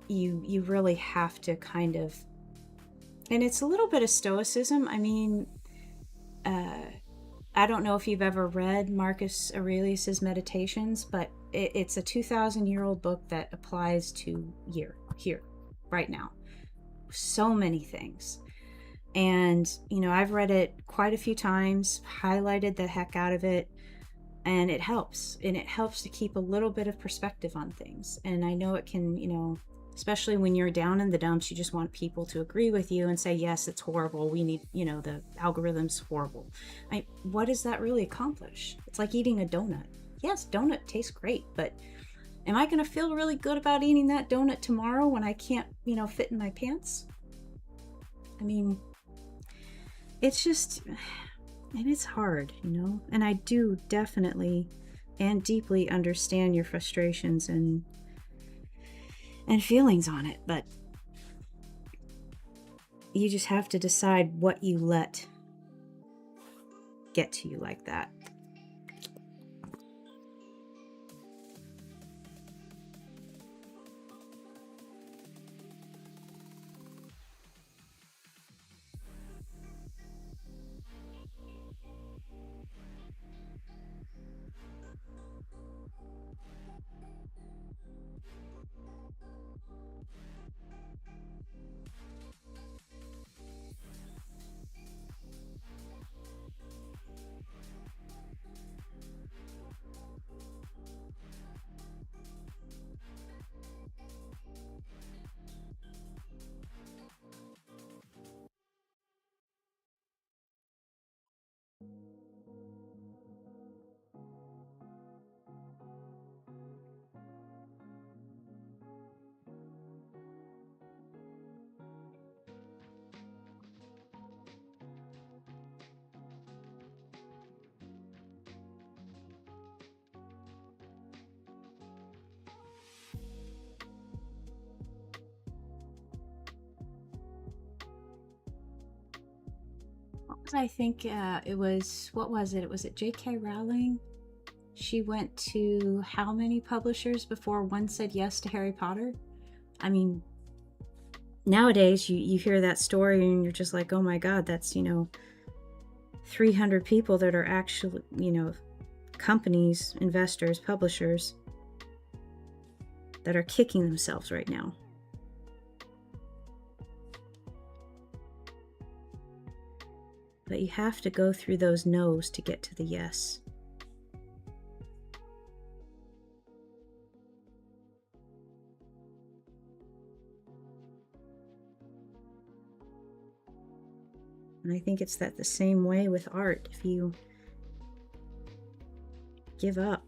you really have to kind of, and it's a little bit of stoicism. I mean, I don't know if you've ever read Marcus Aurelius's Meditations, but it's a 2,000-year-old book that applies to here, right now. So many things. And, you know, I've read it quite a few times, highlighted the heck out of it, and it helps. And it helps to keep a little bit of perspective on things. And I know it can, you know, especially when you're down in the dumps, you just want people to agree with you and say, yes, it's horrible. We need, you know, the algorithm's horrible. What does that really accomplish? It's like eating a donut. Yes, donut tastes great, but am I going to feel really good about eating that donut tomorrow when I can't, you know, fit in my pants? I mean, it's just, and it's hard, you know, and I do definitely and deeply understand your frustrations and feelings on it, but you just have to decide what you let get to you like that. I think it was, what was it? It was J.K. Rowling. She went to how many publishers before one said yes to Harry Potter? I mean, nowadays you hear that story and you're just like, oh my God, that's, you know, 300 people that are actually, you know, companies, investors, publishers that are kicking themselves right now. But you have to go through those no's to get to the yes. And I think it's that the same way with art. If you give up,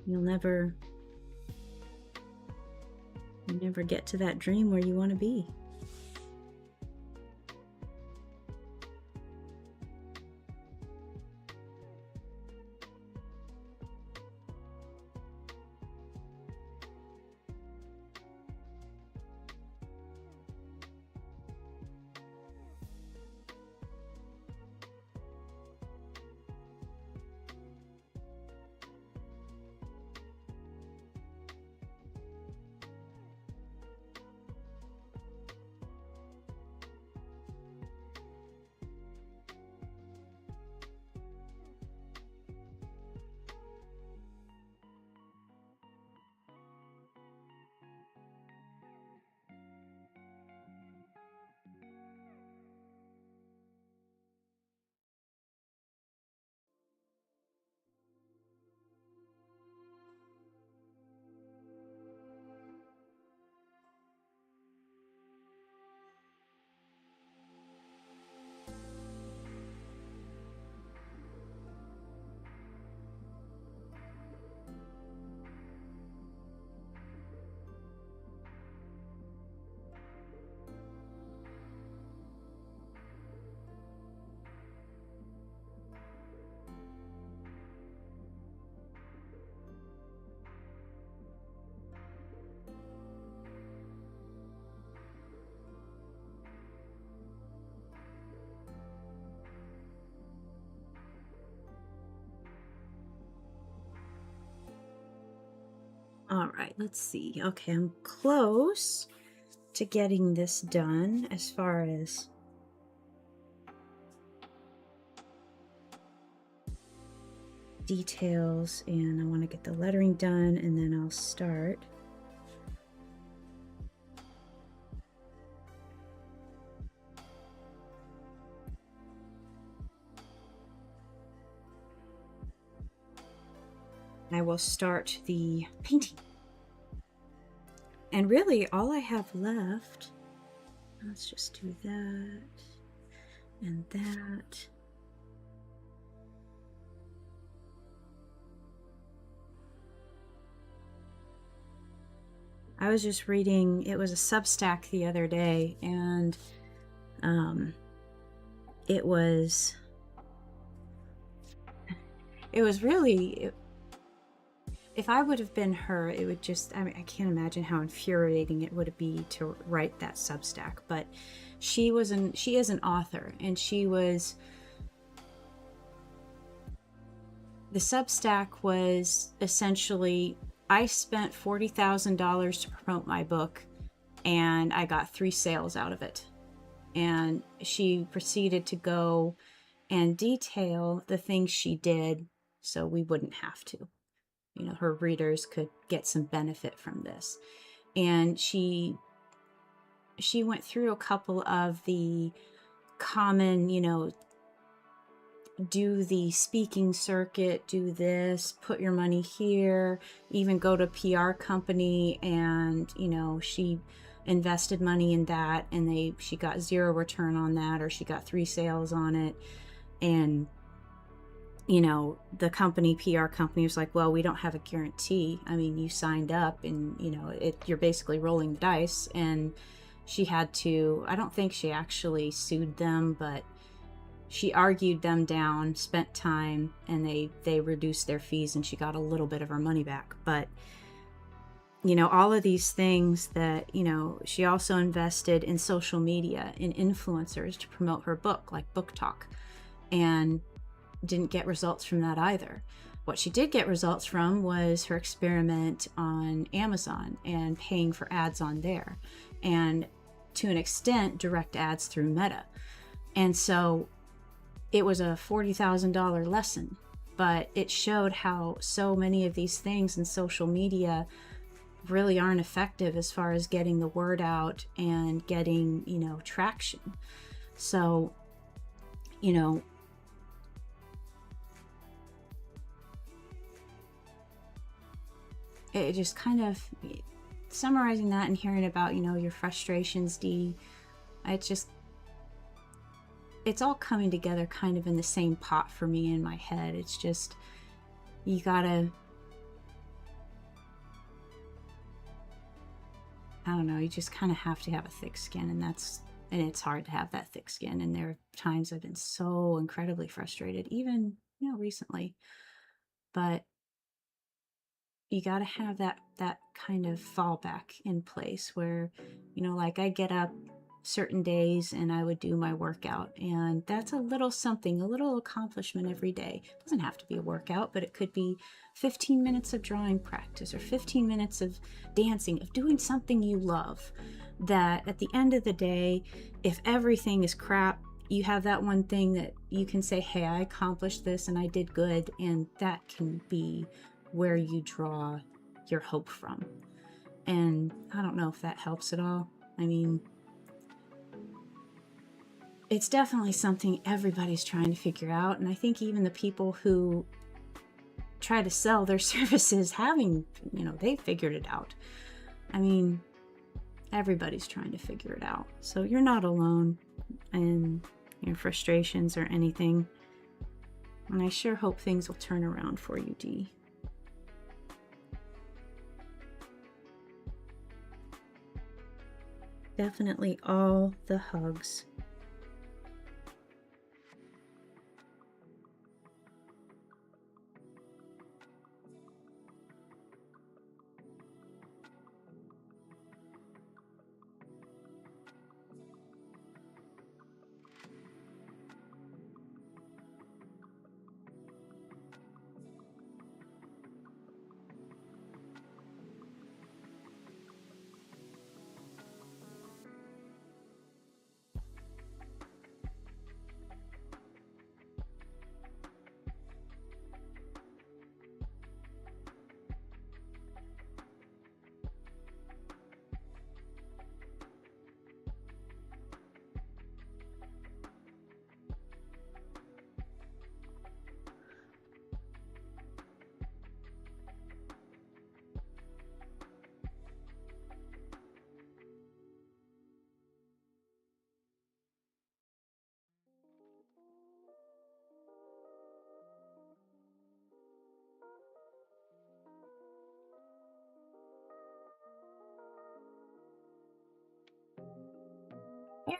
you'll never get to that dream where you want to be. All right, let's see. Okay, I'm close to getting this done as far as details, and I want to get the lettering done, and then I'll start. I will start the painting. And really all I have left, let's just do that and that. I was just reading, it was a Substack the other day, and it was really, if I would have been her, it would just, I mean, I can't imagine how infuriating it would be to write that Substack. But she is an author, and the Substack was essentially, I spent $40,000 to promote my book, and I got 3 sales out of it. And she proceeded to go and detail the things she did so we wouldn't have to. You know, her readers could get some benefit from this. And she went through a couple of the common, you know, do the speaking circuit, do this, put your money here, even go to a PR company, and, you know, she invested money in that, and she got 0 return on that, or she got 3 sales on it. And, you know, the PR company was like, well, we don't have a guarantee. I mean, you signed up, and, you know, you're basically rolling the dice. And she had to, I don't think she actually sued them, but she argued them down, spent time, and they reduced their fees, and she got a little bit of her money back. But, you know, all of these things that, you know, she also invested in social media, in influencers to promote her book, like Book Talk, and didn't get results from that either. What she did get results from was her experiment on Amazon and paying for ads on there, and to an extent, direct ads through Meta. And so it was a $40,000 lesson, but it showed how so many of these things in social media really aren't effective as far as getting the word out and getting, you know, traction. So, you know, it just kind of, summarizing that and hearing about, you know, your frustrations, Dee, it's all coming together kind of in the same pot for me in my head. It's just, you gotta, I don't know, you just kind of have to have a thick skin, and it's hard to have that thick skin. And there are times I've been so incredibly frustrated, even, you know, recently. But you got to have that kind of fallback in place where, you know, like I get up certain days and I would do my workout, and that's a little something, a little accomplishment every day. It doesn't have to be a workout, but it could be 15 minutes of drawing practice, or 15 minutes of dancing, of doing something you love, that at the end of the day, if everything is crap, you have that one thing that you can say, hey, I accomplished this and I did good. And that can be where you draw your hope from. And I don't know if that helps at all. I mean, it's definitely something everybody's trying to figure out. And I think even the people who try to sell their services, they've figured it out. I mean, everybody's trying to figure it out. So you're not alone in your frustrations or anything. And I sure hope things will turn around for you, Dee. Definitely all the hugs.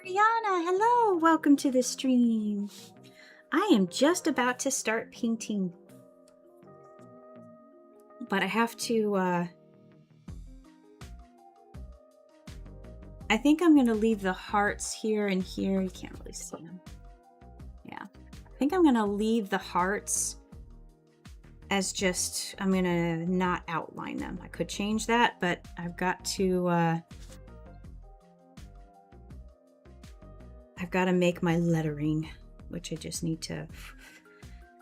Ariana, hello, welcome to the stream. I am just about to start painting, but I have to, I think I'm gonna leave the hearts here and here. You can't really see them. Yeah, I think I'm gonna leave the hearts as just, I'm gonna not outline them. I could change that, but I've got to make my lettering, which I just need to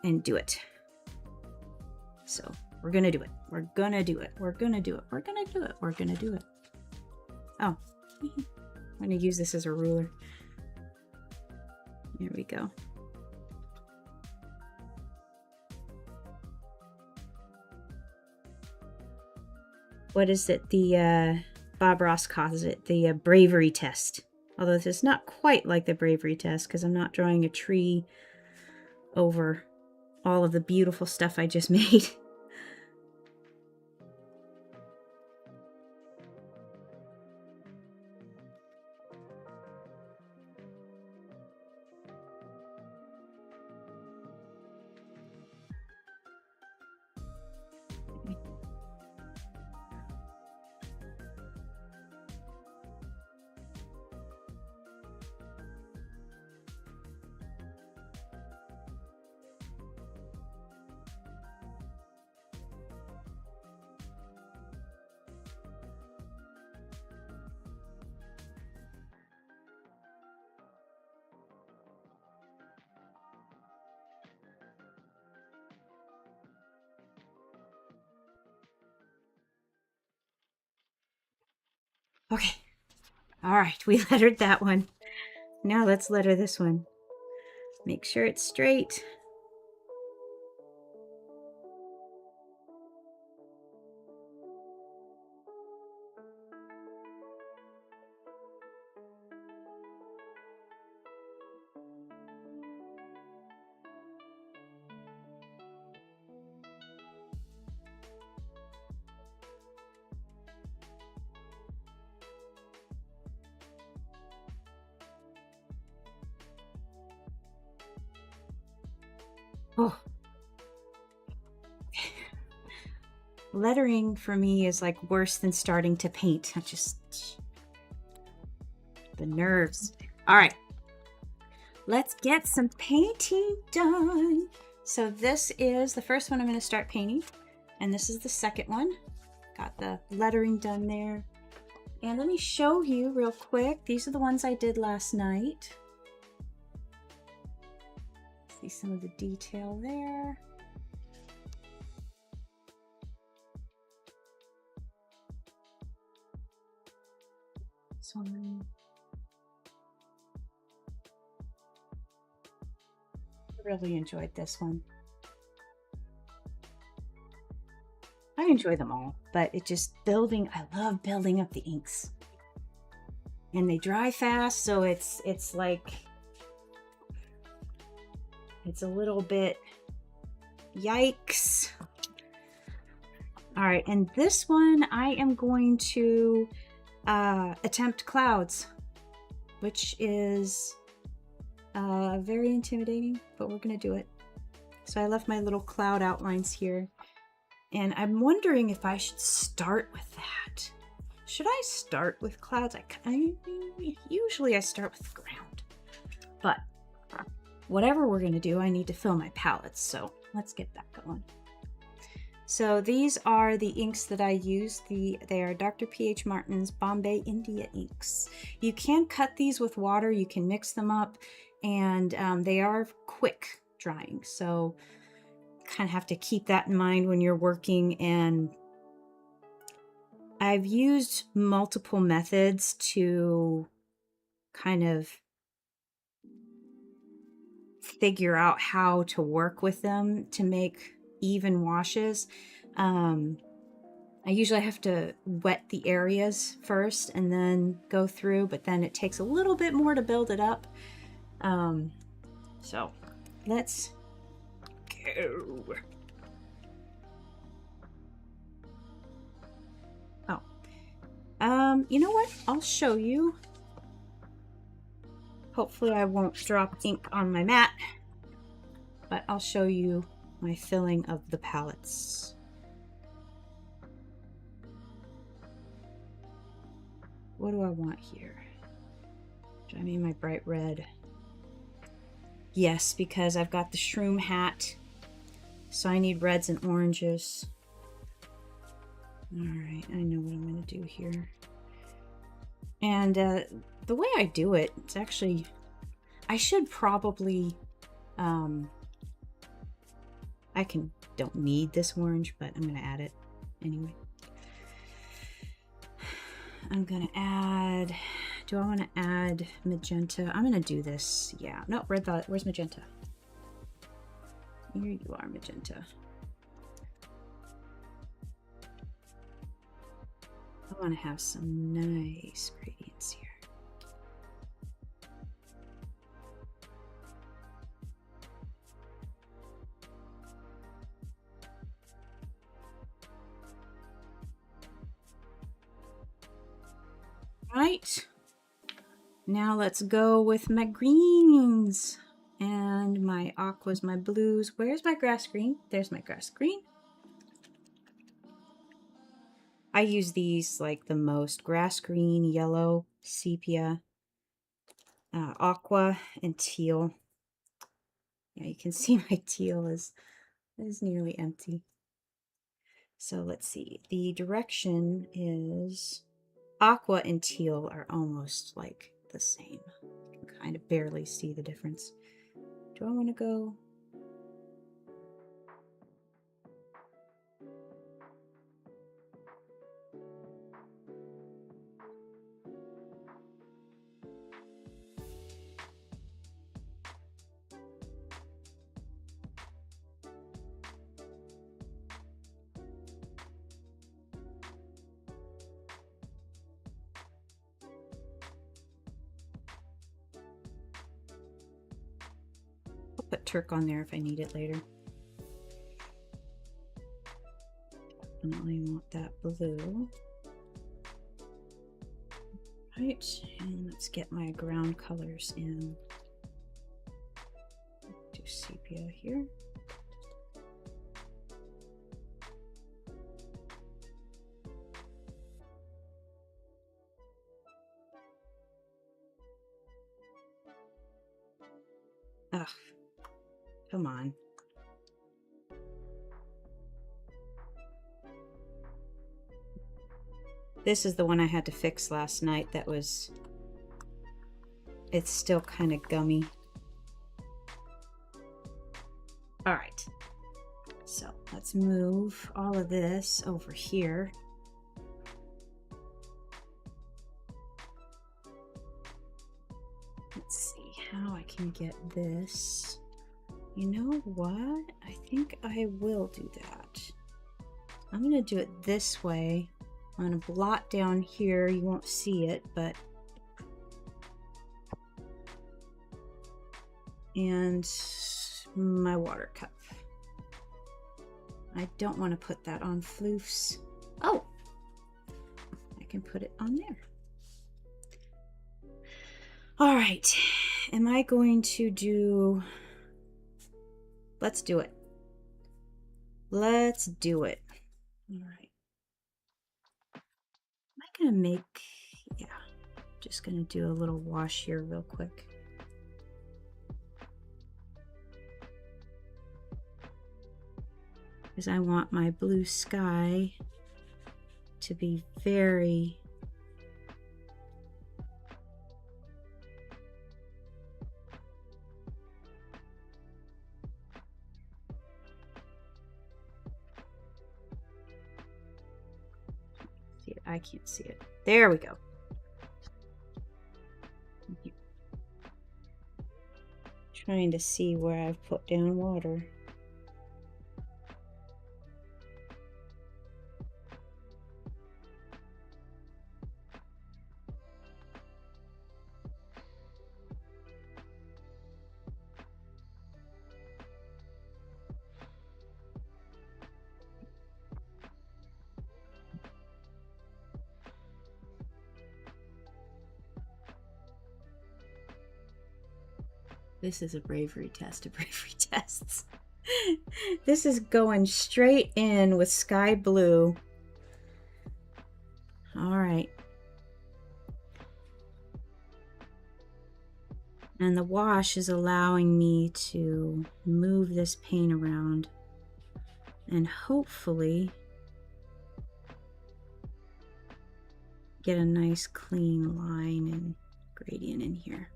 and do it. So we're gonna do it. We're gonna do it. We're gonna do it. We're gonna do it. We're gonna do it. Oh, I'm gonna use this as a ruler. There we go. What is it? The Bob Ross calls it the bravery test. Although this is not quite like the bravery test because I'm not drawing a tree over all of the beautiful stuff I just made. Okay. All right, we lettered that one. Now let's letter this one. Make sure it's straight. Oh. Lettering for me is like worse than starting to paint. I just, the nerves. All right, let's get some painting done. So this is the first one I'm going to start painting, and this is the second one. Got the lettering done there. And let me show you real quick. These are the ones I did last night. See some of the detail there. So I really enjoyed this one. I enjoy them all, but it just building, I love building up the inks. And they dry fast, so it's like, it's a little bit, yikes. All right, and this one I am going to attempt clouds, which is very intimidating, but we're gonna do it. So I left my little cloud outlines here, and I'm wondering if I should start with that. Should I start with clouds? Usually I start with the ground, but whatever we're gonna do, I need to fill my palettes, so let's get that going. So these are the inks that I use. They are Dr. P.H. Martin's Bombay India inks. You can cut these with water, you can mix them up, and they are quick drying, so kind of have to keep that in mind when you're working. And I've used multiple methods to kind of figure out how to work with them to make even washes. I usually have to wet the areas first and then go through, but then it takes a little bit more to build it up. So let's go. Oh, you know what? I'll show you. Hopefully I won't drop ink on my mat, but I'll show you my filling of the palettes. What do I want here? Do I mean my bright red? Yes, because I've got the shroom hat, so I need reds and oranges. All right, I know what I'm going to do here. And the way I do it, it's actually, I should probably, don't need this orange, but I'm going to add it anyway. I'm going to add, do I want to add magenta? I'm going to do this. Yeah, no, red violet. Where's magenta? Here you are, magenta. I want to have some nice gradients here. Right, now let's go with my greens and my aquas, my blues. Where's my grass green? There's my grass green. I use these like the most: grass green, yellow, sepia, aqua, and teal. Yeah, you can see my teal is nearly empty. So let's see, the direction is aqua and teal are almost like the same. You can kind of barely see the difference. Do I want to go? Put turk on there if I need it later. Definitely want that blue. Right, and let's get my ground colors in. Do sepia here. Ugh, come on. This is the one I had to fix last night. That was, it's still kind of gummy. All right, so let's move all of this over here. Let's see how I can get this. You know what? I think I will do that. I'm gonna do it this way. I'm gonna blot down here. You won't see it, but and my water cup. I don't want to put that on floofs. Oh, I can put it on there. All right, am I going to do, let's do it. Let's do it. All right. Am I gonna make, yeah, just gonna do a little wash here real quick. Because I want my blue sky to be very see it. I can't see it. There we go. Trying to see where I've put down water. This is a bravery test of bravery tests. This is going straight in with sky blue. All right. And the wash is allowing me to move this paint around and hopefully get a nice clean line and gradient in here.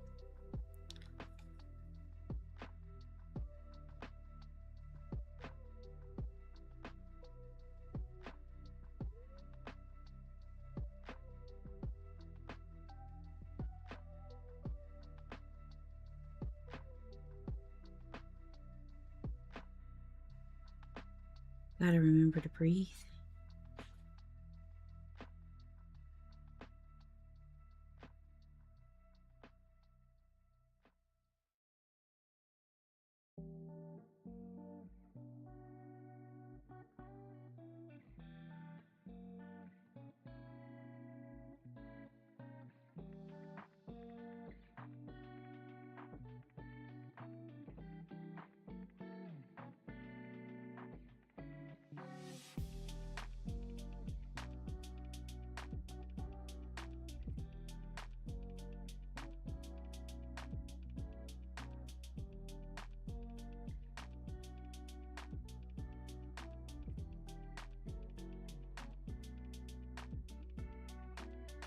Gotta remember to breathe.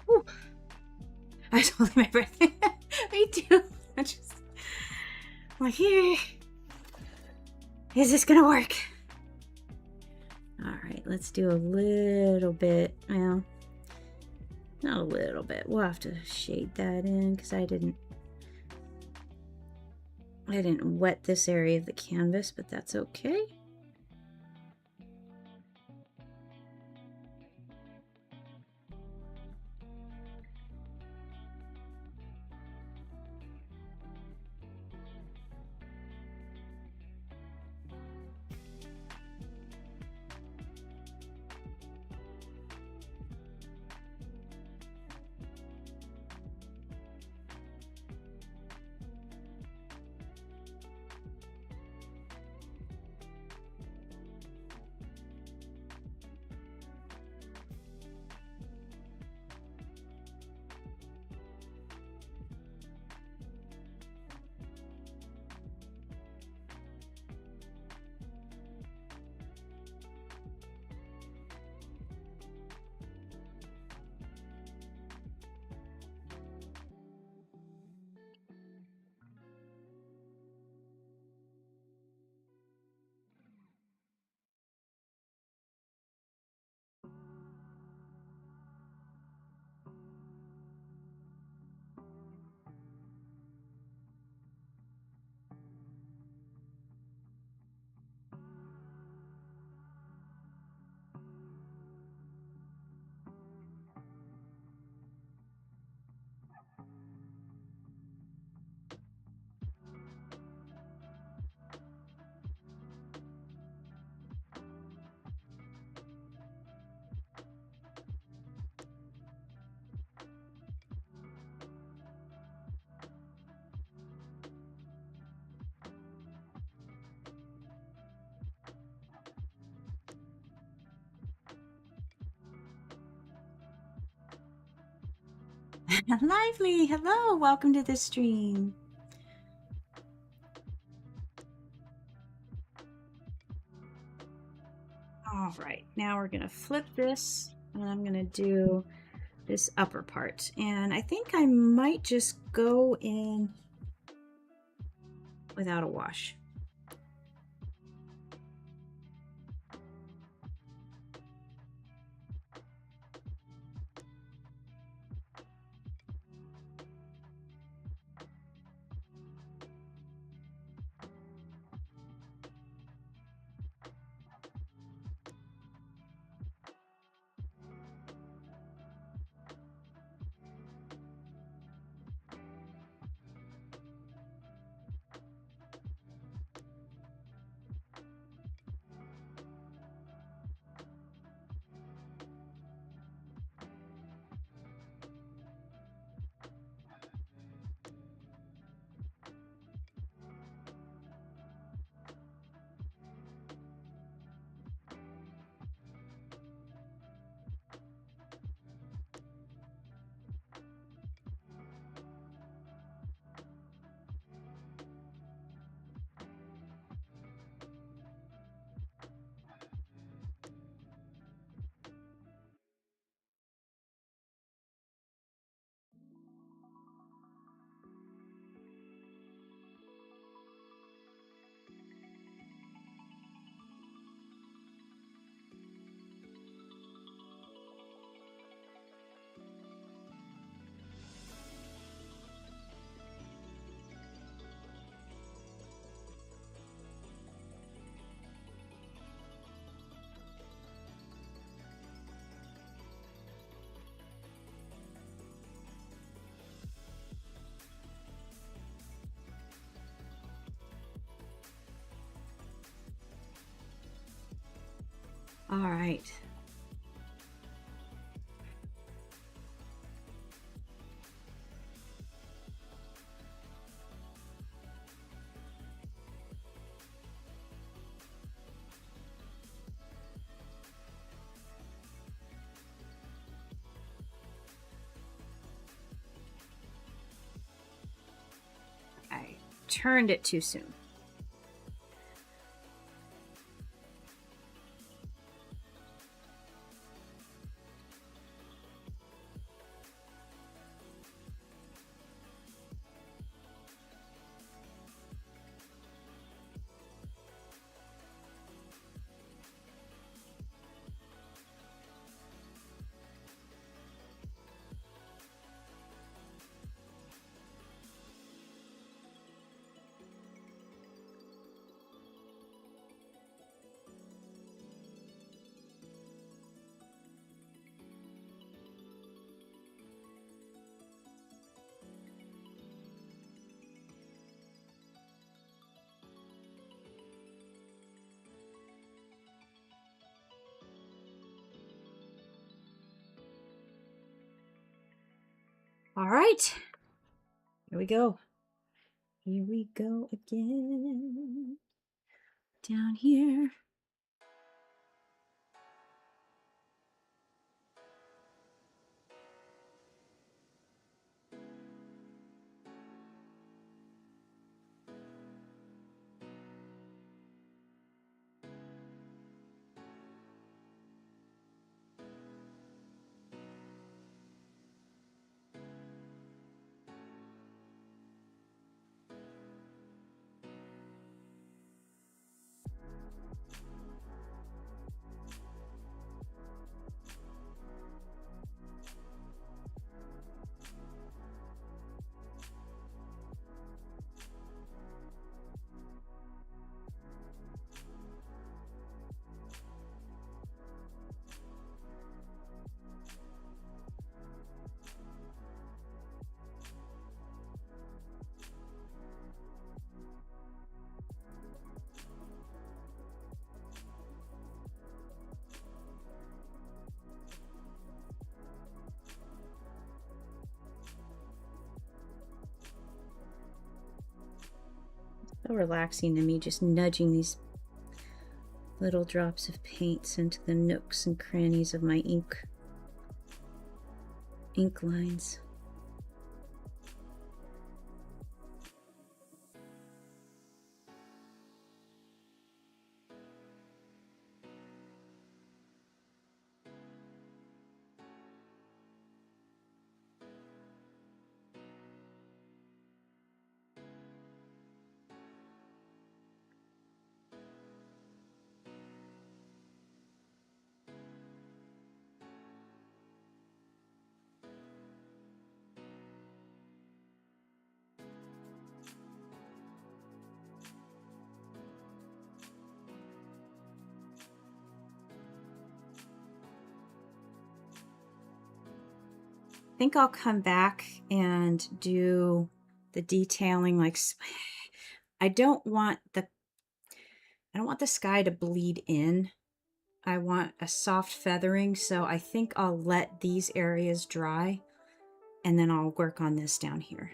Whew. I was holding my breath. Me too. I just like, here. Is this gonna work? All right, let's do a little bit. Well, not a little bit. We'll have to shade that in because I didn't wet this area of the canvas, but that's okay. Lively, hello, welcome to the stream. All right, now we're gonna flip this and I'm gonna do this upper part. And I think I might just go in without a wash. All right. I turned it too soon. All right, here we go. Here we go again. Down here. So relaxing to me, just nudging these little drops of paints into the nooks and crannies of my ink lines. I think I'll come back and do the detailing. Like, I don't want the sky to bleed in. I want a soft feathering, so I think I'll let these areas dry and then I'll work on this down here.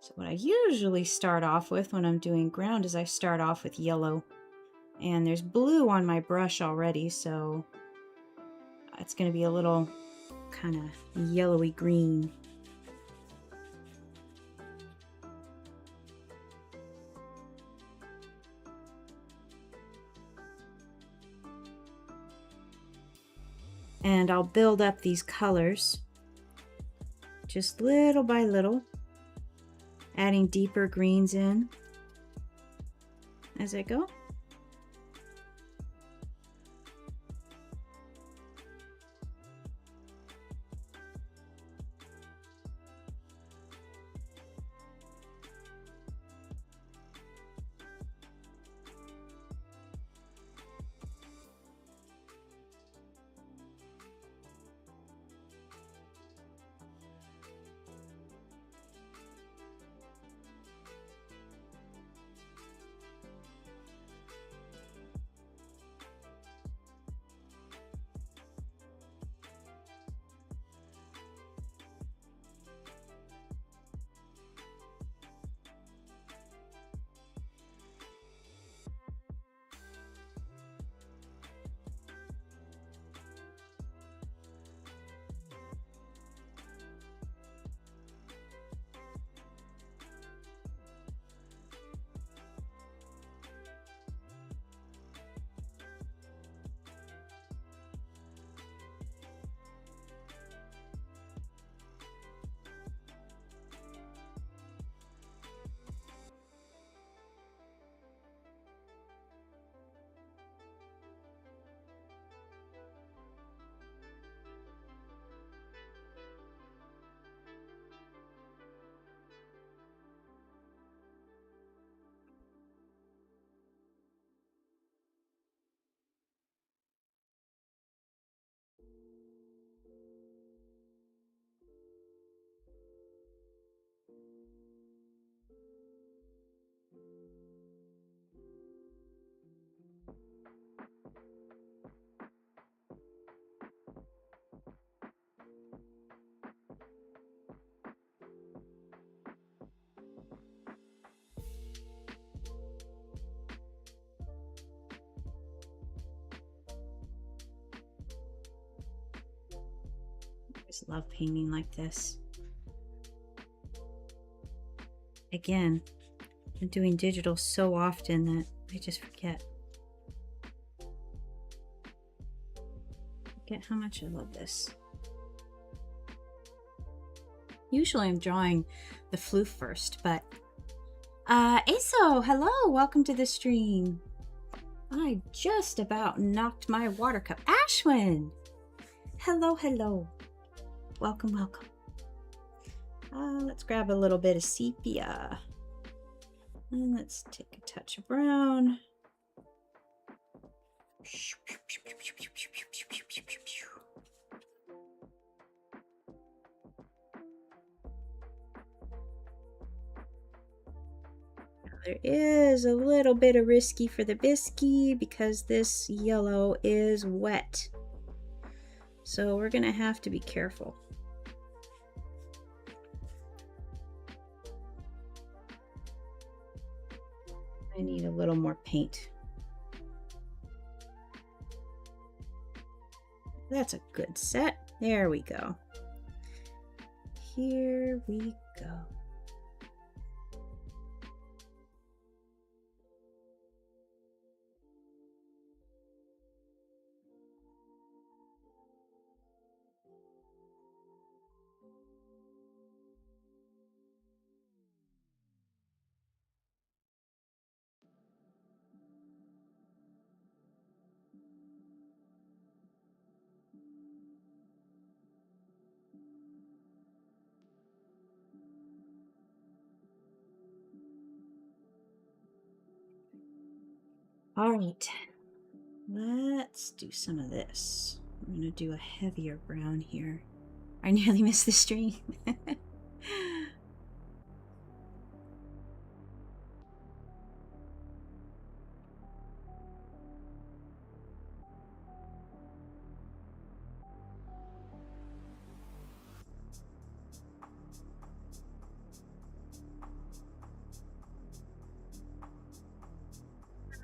So what I usually start off with when I'm doing ground is I start off with yellow, and there's blue on my brush already, so it's going to be a little kind of yellowy green. And I'll build up these colors just little by little, adding deeper greens in as I go. just love painting like this. Again, I'm doing digital so often that I just forget how much I love this. Usually I'm drawing the floof first, but Aso, hello, welcome to the stream. I just about knocked my water cup. Ashwin, hello, hello. Welcome, welcome. Let's grab a little bit of sepia. And let's take a touch of brown. There is a little bit of risky for the bisky because this yellow is wet. So we're gonna have to be careful. I need a little more paint. That's a good set. There we go. Here we go. All right, let's do some of this. I'm gonna do a heavier brown here. I nearly missed the stream.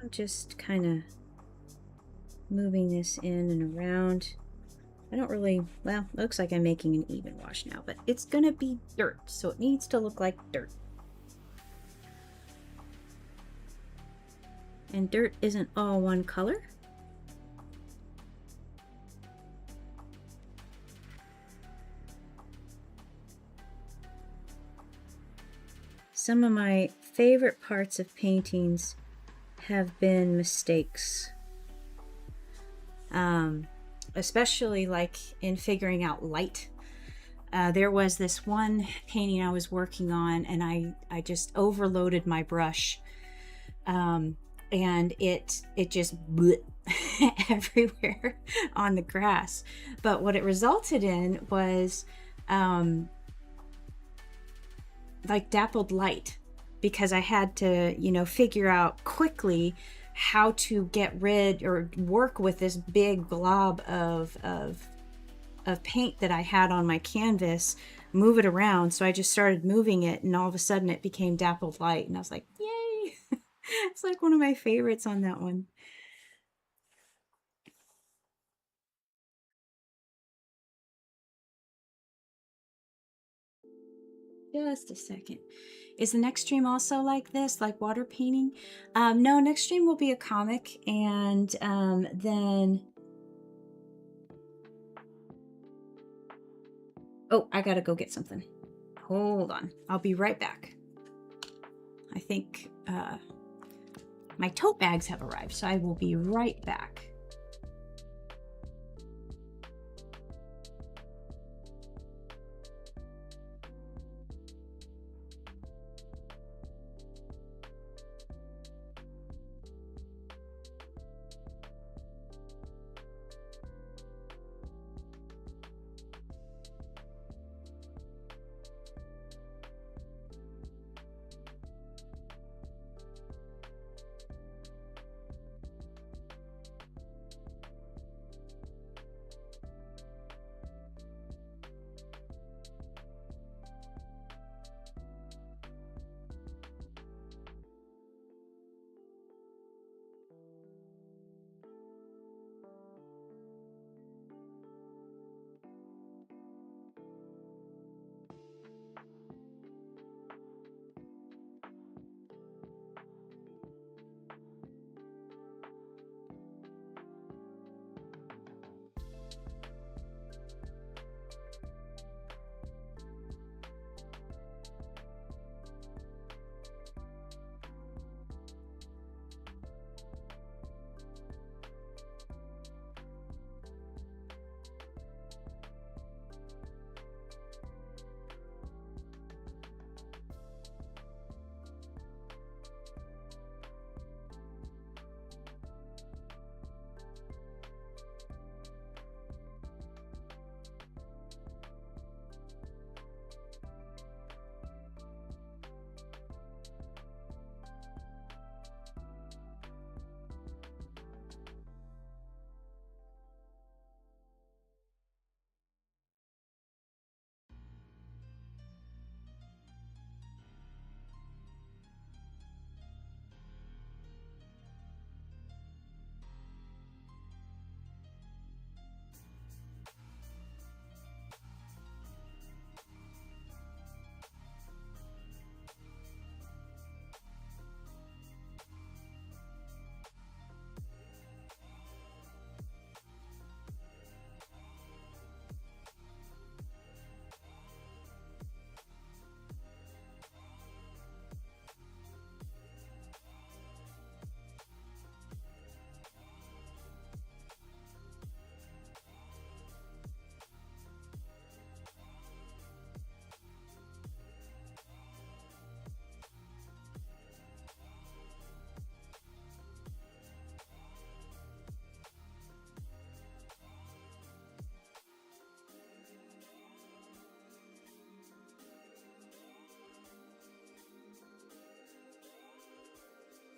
I'm just kind of moving this in and around. I don't really, well, looks like I'm making an even wash now, but it's gonna be dirt, so it needs to look like dirt. And dirt isn't all one color. Some of my favorite parts of paintings have been mistakes. Especially like in figuring out light. There was this one painting I was working on and I just overloaded my brush. And it just everywhere on the grass. But what it resulted in was like dappled light, because I had to, you know, figure out quickly how to get rid or work with this big blob of paint that I had on my canvas, move it around. So I just started moving it and all of a sudden it became dappled light and I was like, yay. It's like one of my favorites on that one. Just a second. Is the next stream also like this, like water painting? No, next stream will be a comic, and then... Oh, I gotta go get something. Hold on. I'll be right back. I think my tote bags have arrived, so I will be right back.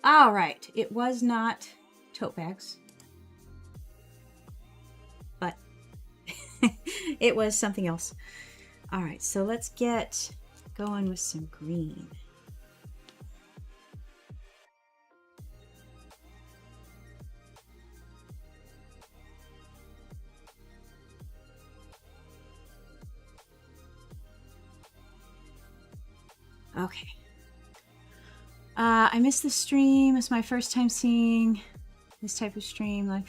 All right, it was not tote bags, but it was something else. All right, so let's get going with some green. Okay. I missed the stream. It's my first time seeing this type of stream. Like,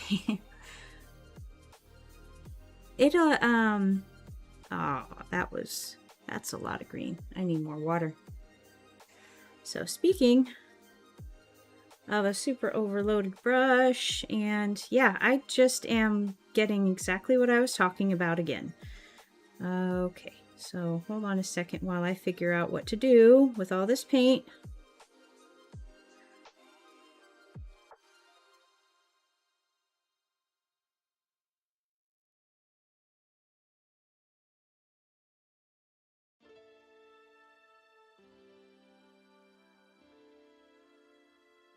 oh, that's a lot of green. I need more water. So speaking of a super overloaded brush, and yeah, I just am getting exactly what I was talking about again. Okay, so hold on a second while I figure out what to do with all this paint.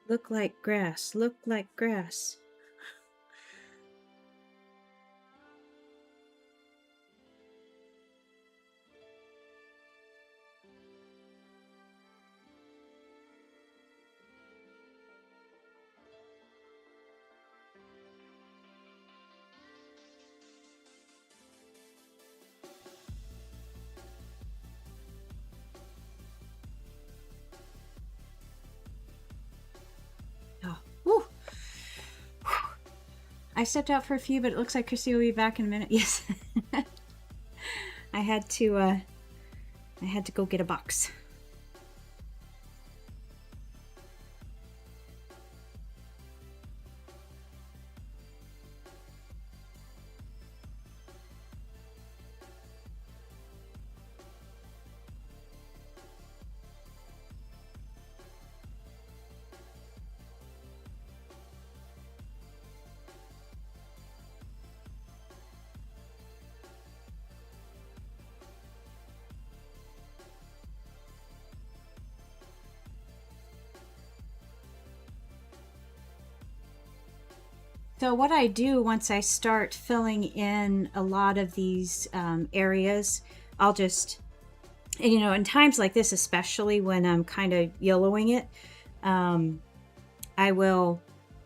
Look like grass, look like grass. Oh, whew. I stepped out for a few, but it looks like Chrissy will be back in a minute. Yes. I had to go get a box. So what I do once I start filling in a lot of these areas, I'll just, and, you know, in times like this, especially when I'm kind of yellowing it, I will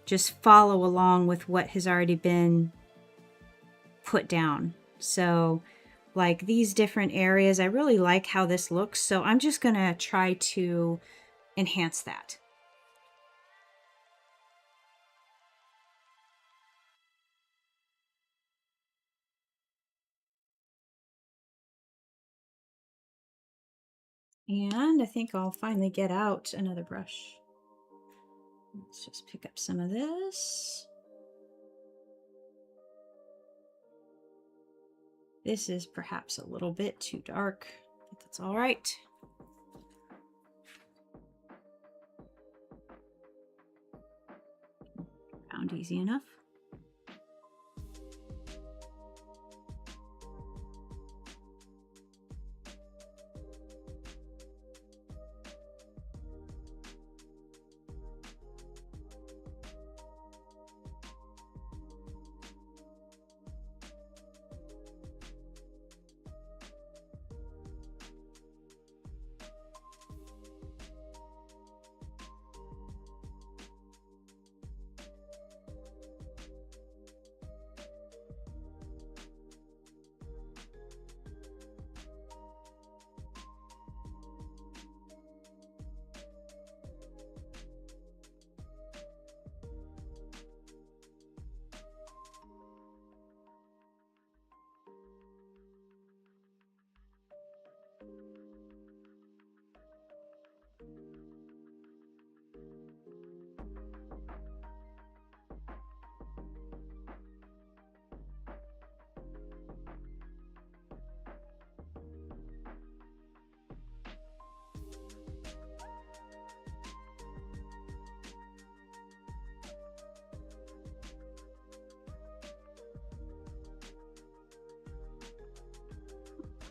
just follow along with what has already been put down. So like these different areas, I really like how this looks. So I'm just going to try to enhance that. And I think I'll finally get out another brush. Let's just pick up some of this. This is perhaps a little bit too dark, but that's all right. Found easy enough.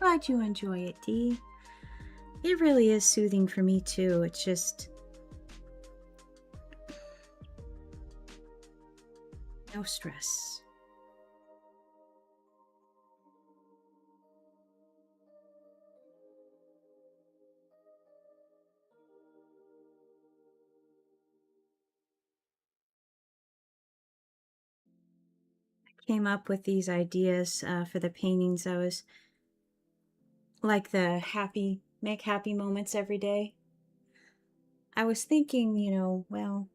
Glad you enjoy it, Dee. It really is soothing for me too. It's just, No stress. Came up with these ideas for the paintings. I was like the make happy moments every day. I was thinking, well,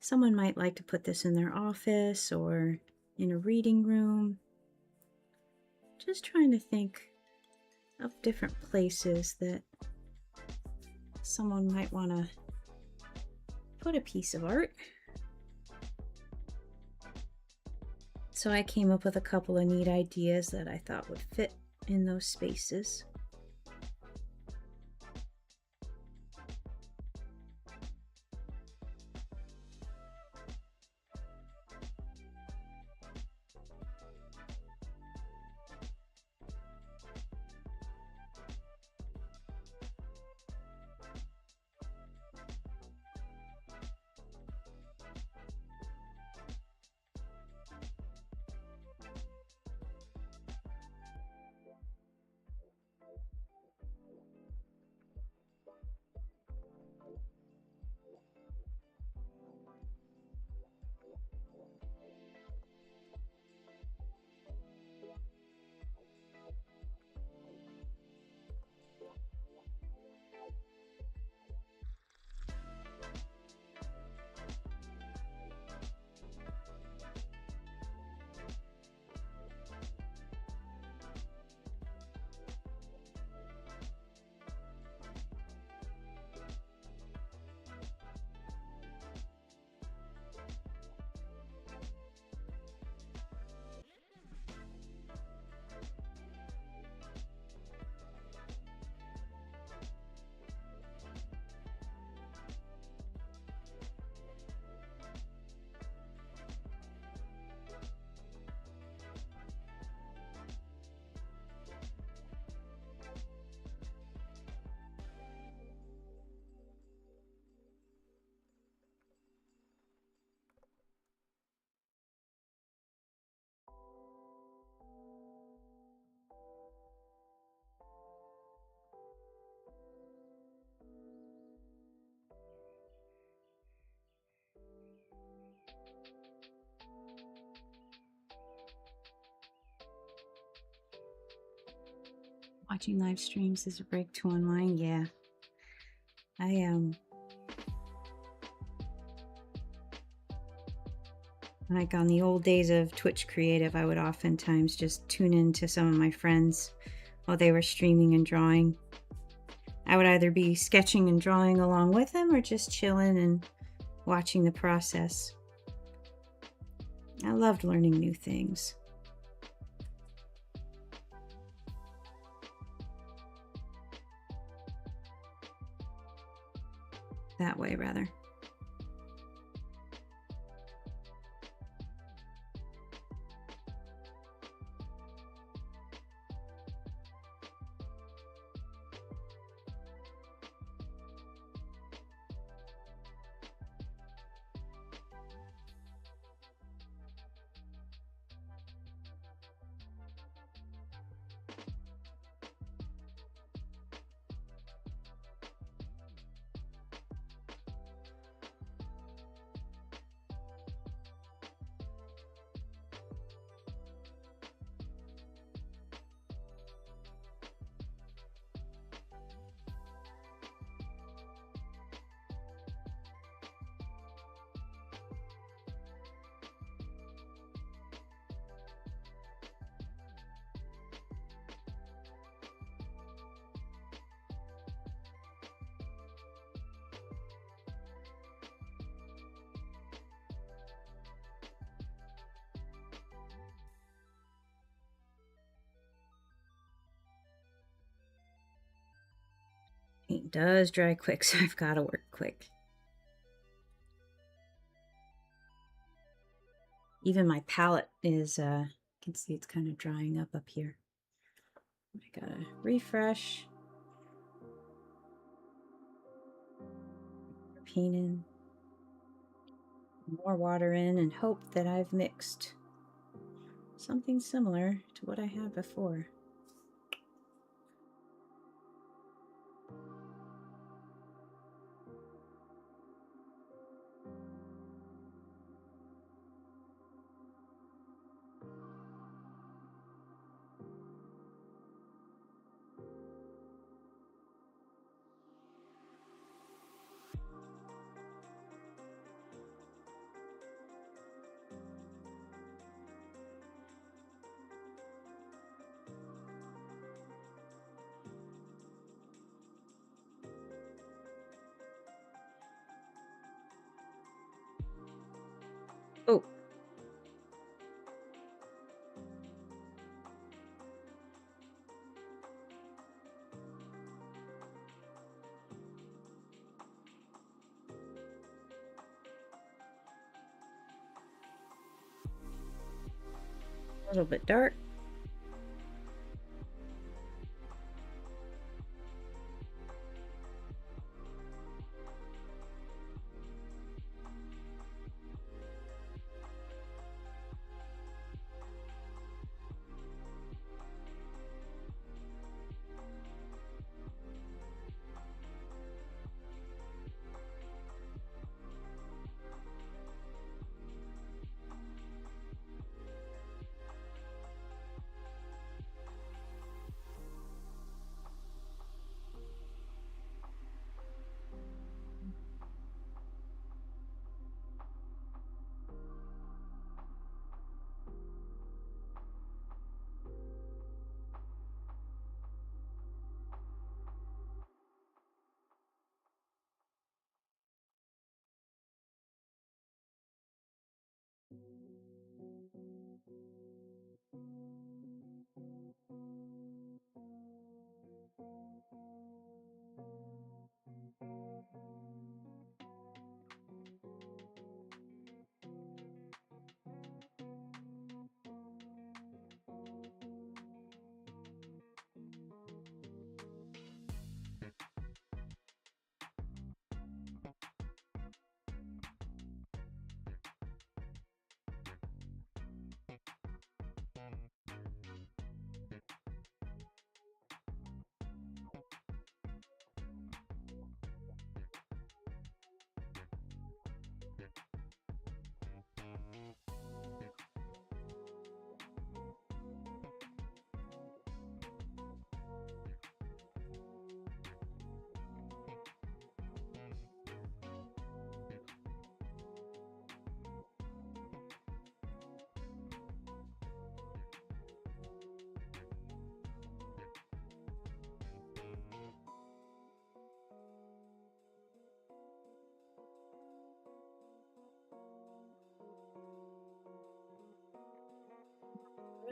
someone might like to put this in their office or in a reading room. Just trying to think of different places that someone might want to put a piece of art. So I came up with a couple of neat ideas that I thought would fit in those spaces. Watching live streams is a break to unwind. Yeah, I am. Like on the old days of Twitch Creative, I would oftentimes just tune in to some of my friends while they were streaming and drawing. I would either be sketching and drawing along with them or just chilling and watching the process. I loved learning new things. That way, rather. Paint does dry quick, so I've got to work quick. Even my palette is, you can see it's kind of drying up here. I gotta refresh. Painting. more water in and hope that I've mixed something similar to what I had before. Oh. A little bit dark.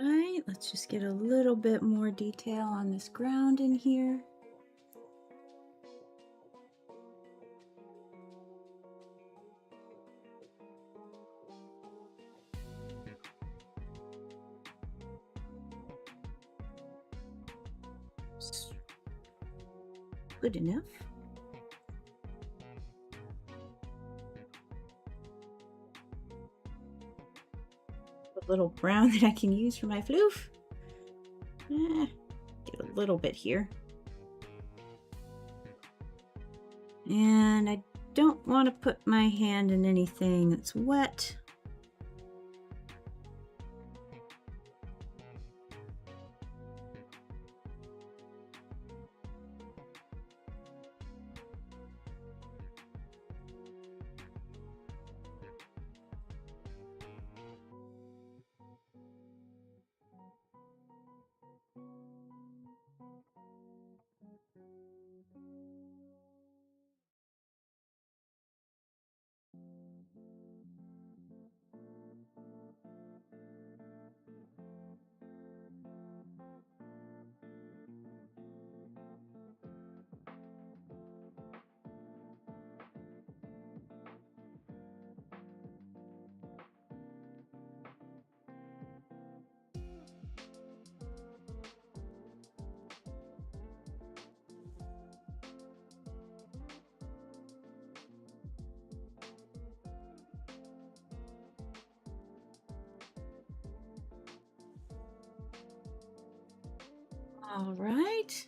Right, let's just get a little bit more detail on this ground in here. Good enough. A little brown that I can use for my floof. Get a little bit here. And I don't want to put my hand in anything that's wet. All right.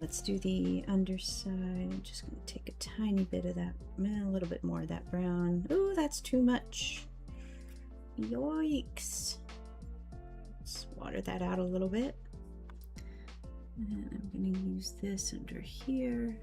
Let's do the underside. I'm just going to take a tiny bit of that, a little bit more of that brown. Ooh, that's too much. Yikes. Let's water that out a little bit. And I'm going to use this under here.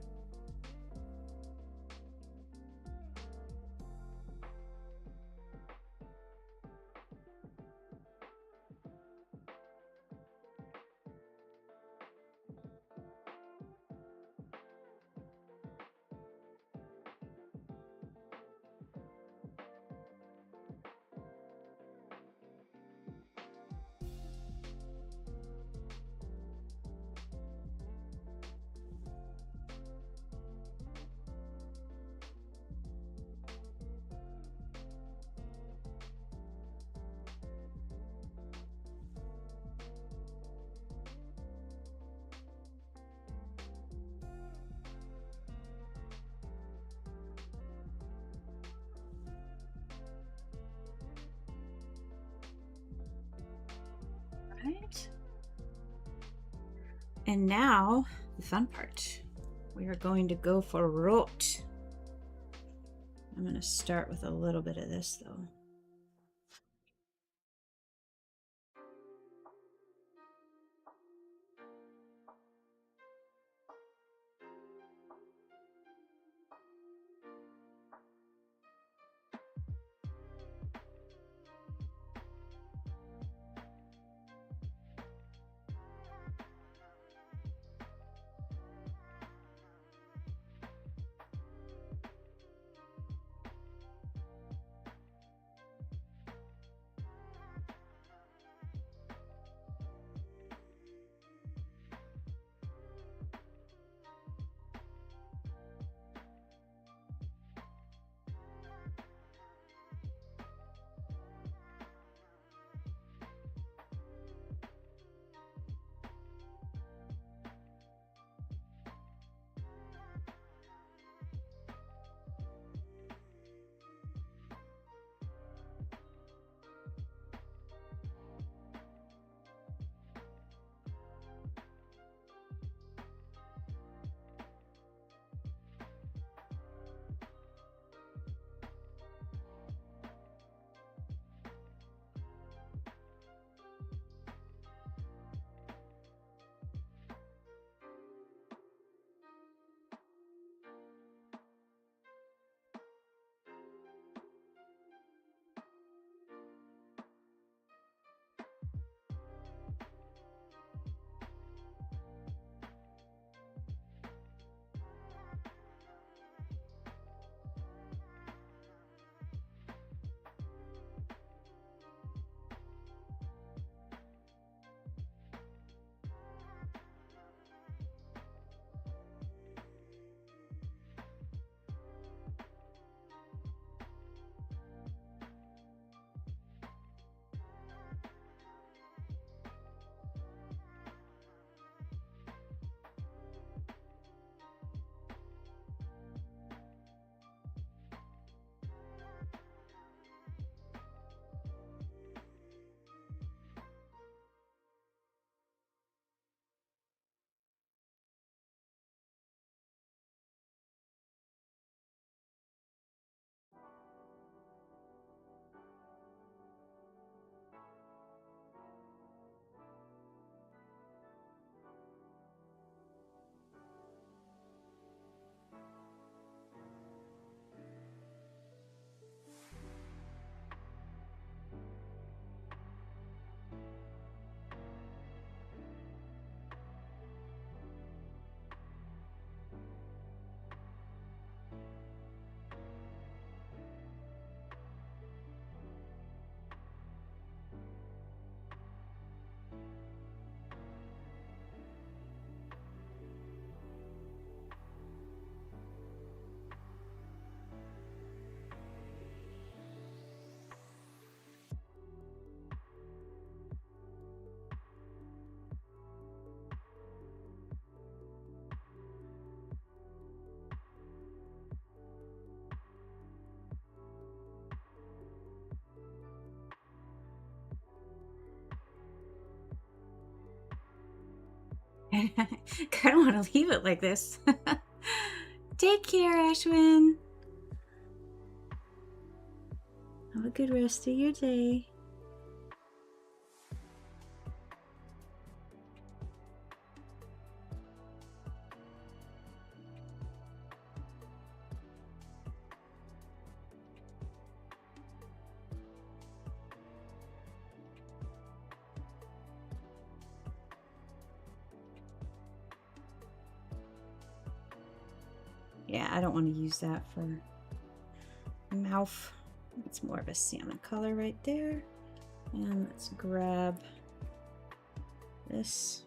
Right. And now the fun part. We are going to go for rot. I'm going to start with a little bit of this though. I kind of want to leave it like this. Take care, Ashwin. Have a good rest of your day. Yeah, I don't want to use that for mouth. It's more of a salmon color right there. And let's grab this.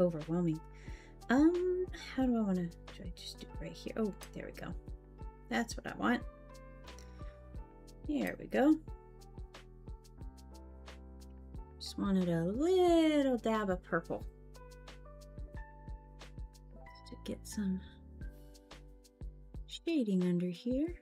Overwhelming. How do I want to? Should I just do it right here? Oh, there we go. That's what I want. There we go. Just wanted a little dab of purple to get some shading under here.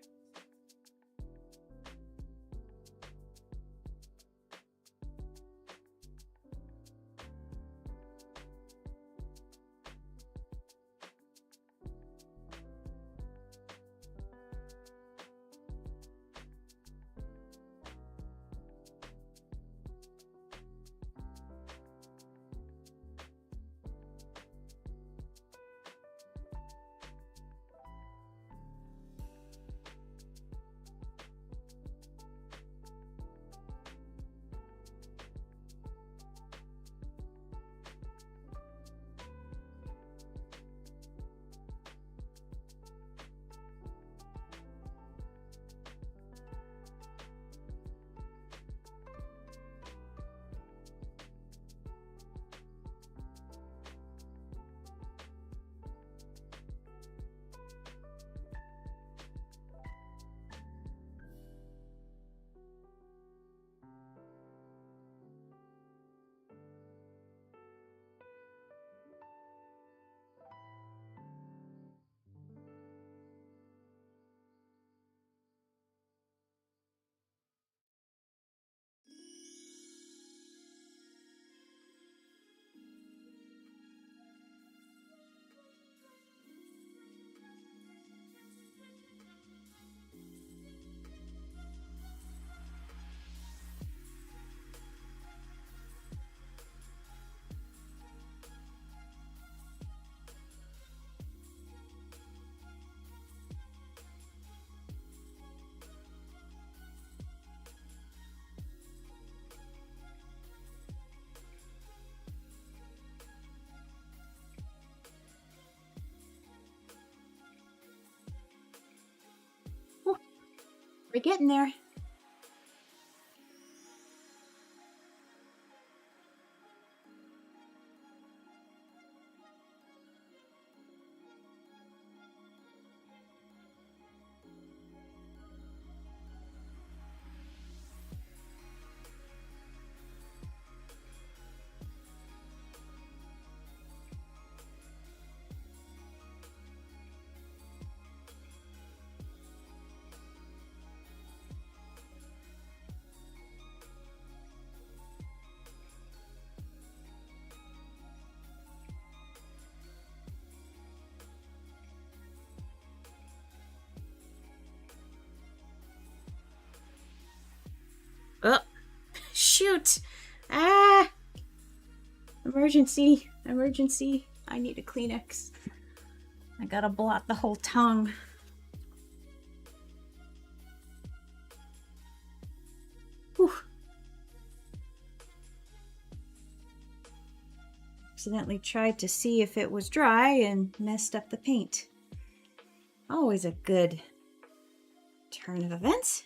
Whew, we're getting there. Oh, shoot. Ah, emergency, emergency. I need a Kleenex. I gotta blot the whole tongue. Whew. accidentally tried to see if it was dry and messed up the paint. Always a good turn of events.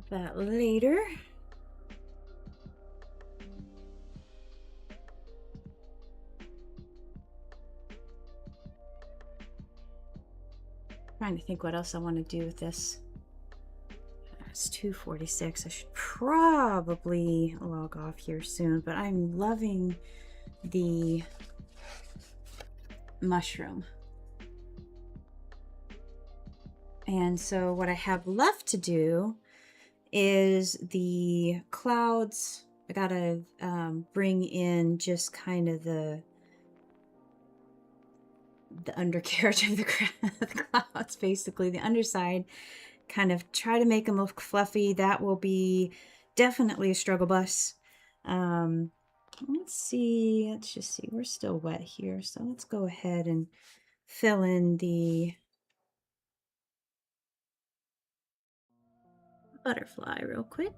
That later. Trying to think what else I want to do with this. It's 2:46. I should probably log off here soon, but I'm loving the mushroom. And so what I have left to do is the clouds. I gotta bring in just kind of the undercarriage of the clouds, basically the underside, kind of try to make them look fluffy. That will be definitely a struggle bus. Let's see, let's just see, we're still wet here, so let's go ahead and fill in the butterfly real quick.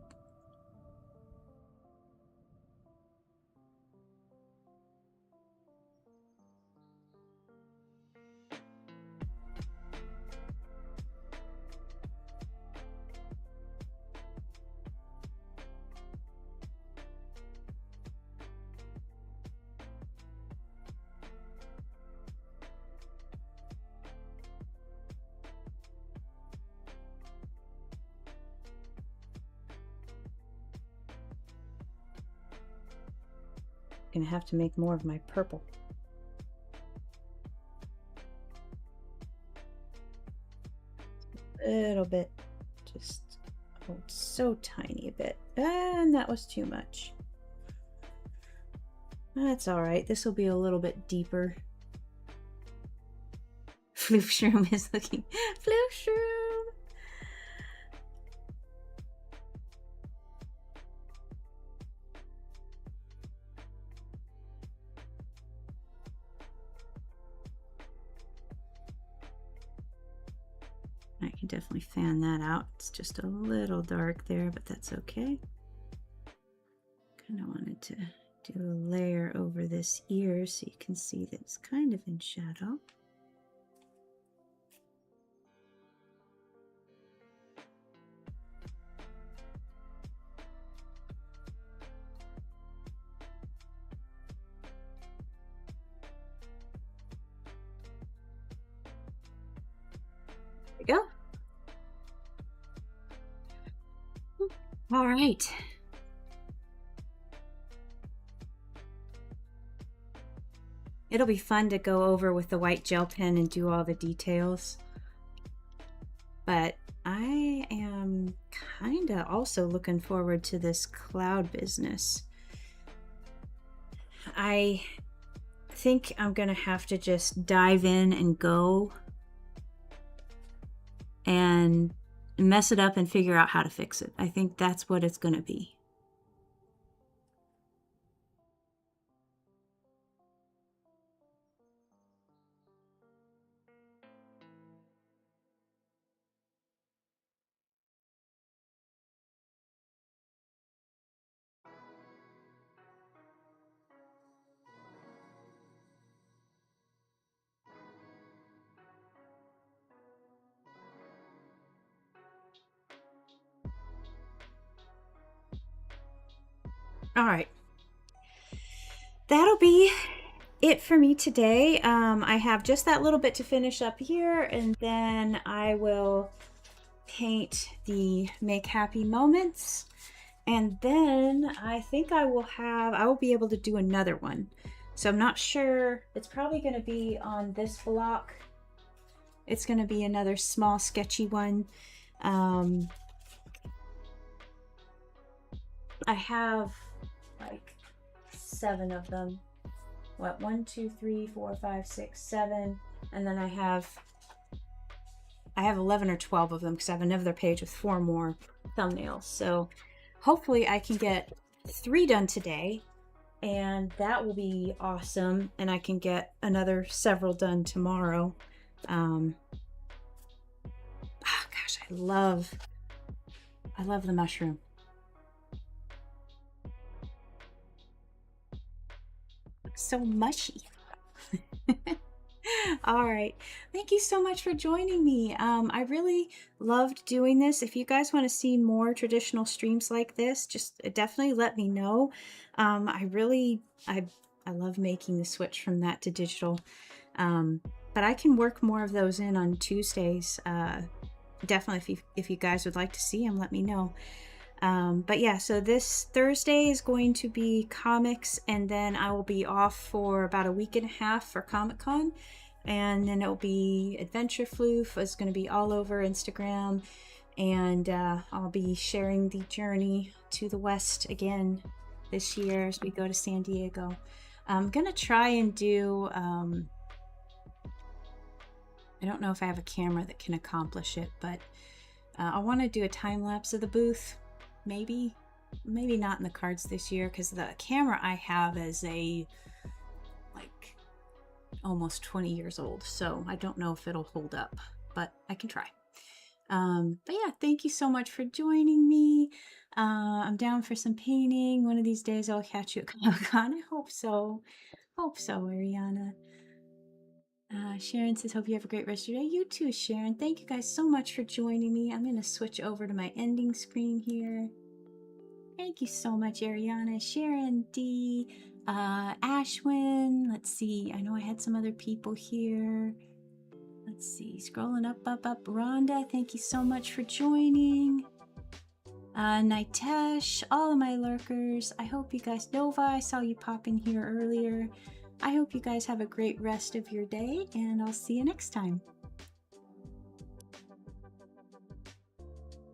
Gonna have to make more of my purple. A little bit, just so tiny a bit, and that was too much. That's all right. This will be a little bit deeper. Floof Shroom is looking. Floof Shroom. I can definitely fan that out. It's just a little dark there, but that's okay. Kind of wanted to do a layer over this ear so you can see that it's kind of in shadow. There we go. All right. It'll be fun to go over with the white gel pen and do all the details. But I am kind of also looking forward to this cloud business. I think I'm going to have to just dive in and go and mess it up and figure out how to fix it. I think that's what it's going to be. All right. That'll be it for me today. I have just that little bit to finish up here, and then I will paint the Make Happy Moments. And then I think I will be able to do another one. So I'm not sure. It's probably going to be on this block. It's going to be another small sketchy one. I have like 7 of them. What, 1, 2, 3, 4, 5, 6, 7, and then I have 11 or 12 of them because I have another page with 4 more thumbnails. So hopefully I can get 3 done today, and that will be awesome. And I can get another several done tomorrow. Gosh, I love the mushroom. So mushy. All right. Thank you so much for joining me. I really loved doing this. If you guys want to see more traditional streams like this, just definitely let me know. I love making the switch from that to digital. But I can work more of those in on Tuesdays. Definitely, if you guys would like to see them, let me know. But yeah, so this Thursday is going to be comics, and then I will be off for about a week and a half for Comic-Con, and then it'll be Adventure Floof. It's going to be all over Instagram, and I'll be sharing the journey to the West again this year as we go to San Diego. I'm going to try and do, I don't know if I have a camera that can accomplish it, but I want to do a time lapse of the booth. Maybe not in the cards this year, because the camera I have is like almost 20 years old, so I don't know if it'll hold up, but I can try. But yeah, thank you so much for joining me. I'm down for some painting. One of these days I'll catch you at Comic-Con. I hope so, Ariana. Sharon says, hope you have a great rest of your day. You too, Sharon. Thank you guys so much for joining me. I'm going to switch over to my ending screen here. Thank you so much, Ariana, Sharon, D, Ashwin. Let's see. I know I had some other people here. Let's see. Scrolling up. Rhonda, thank you so much for joining. Nitesh, all of my lurkers. I hope you guys, Nova, I saw you pop in here earlier. I hope you guys have a great rest of your day, and I'll see you next time.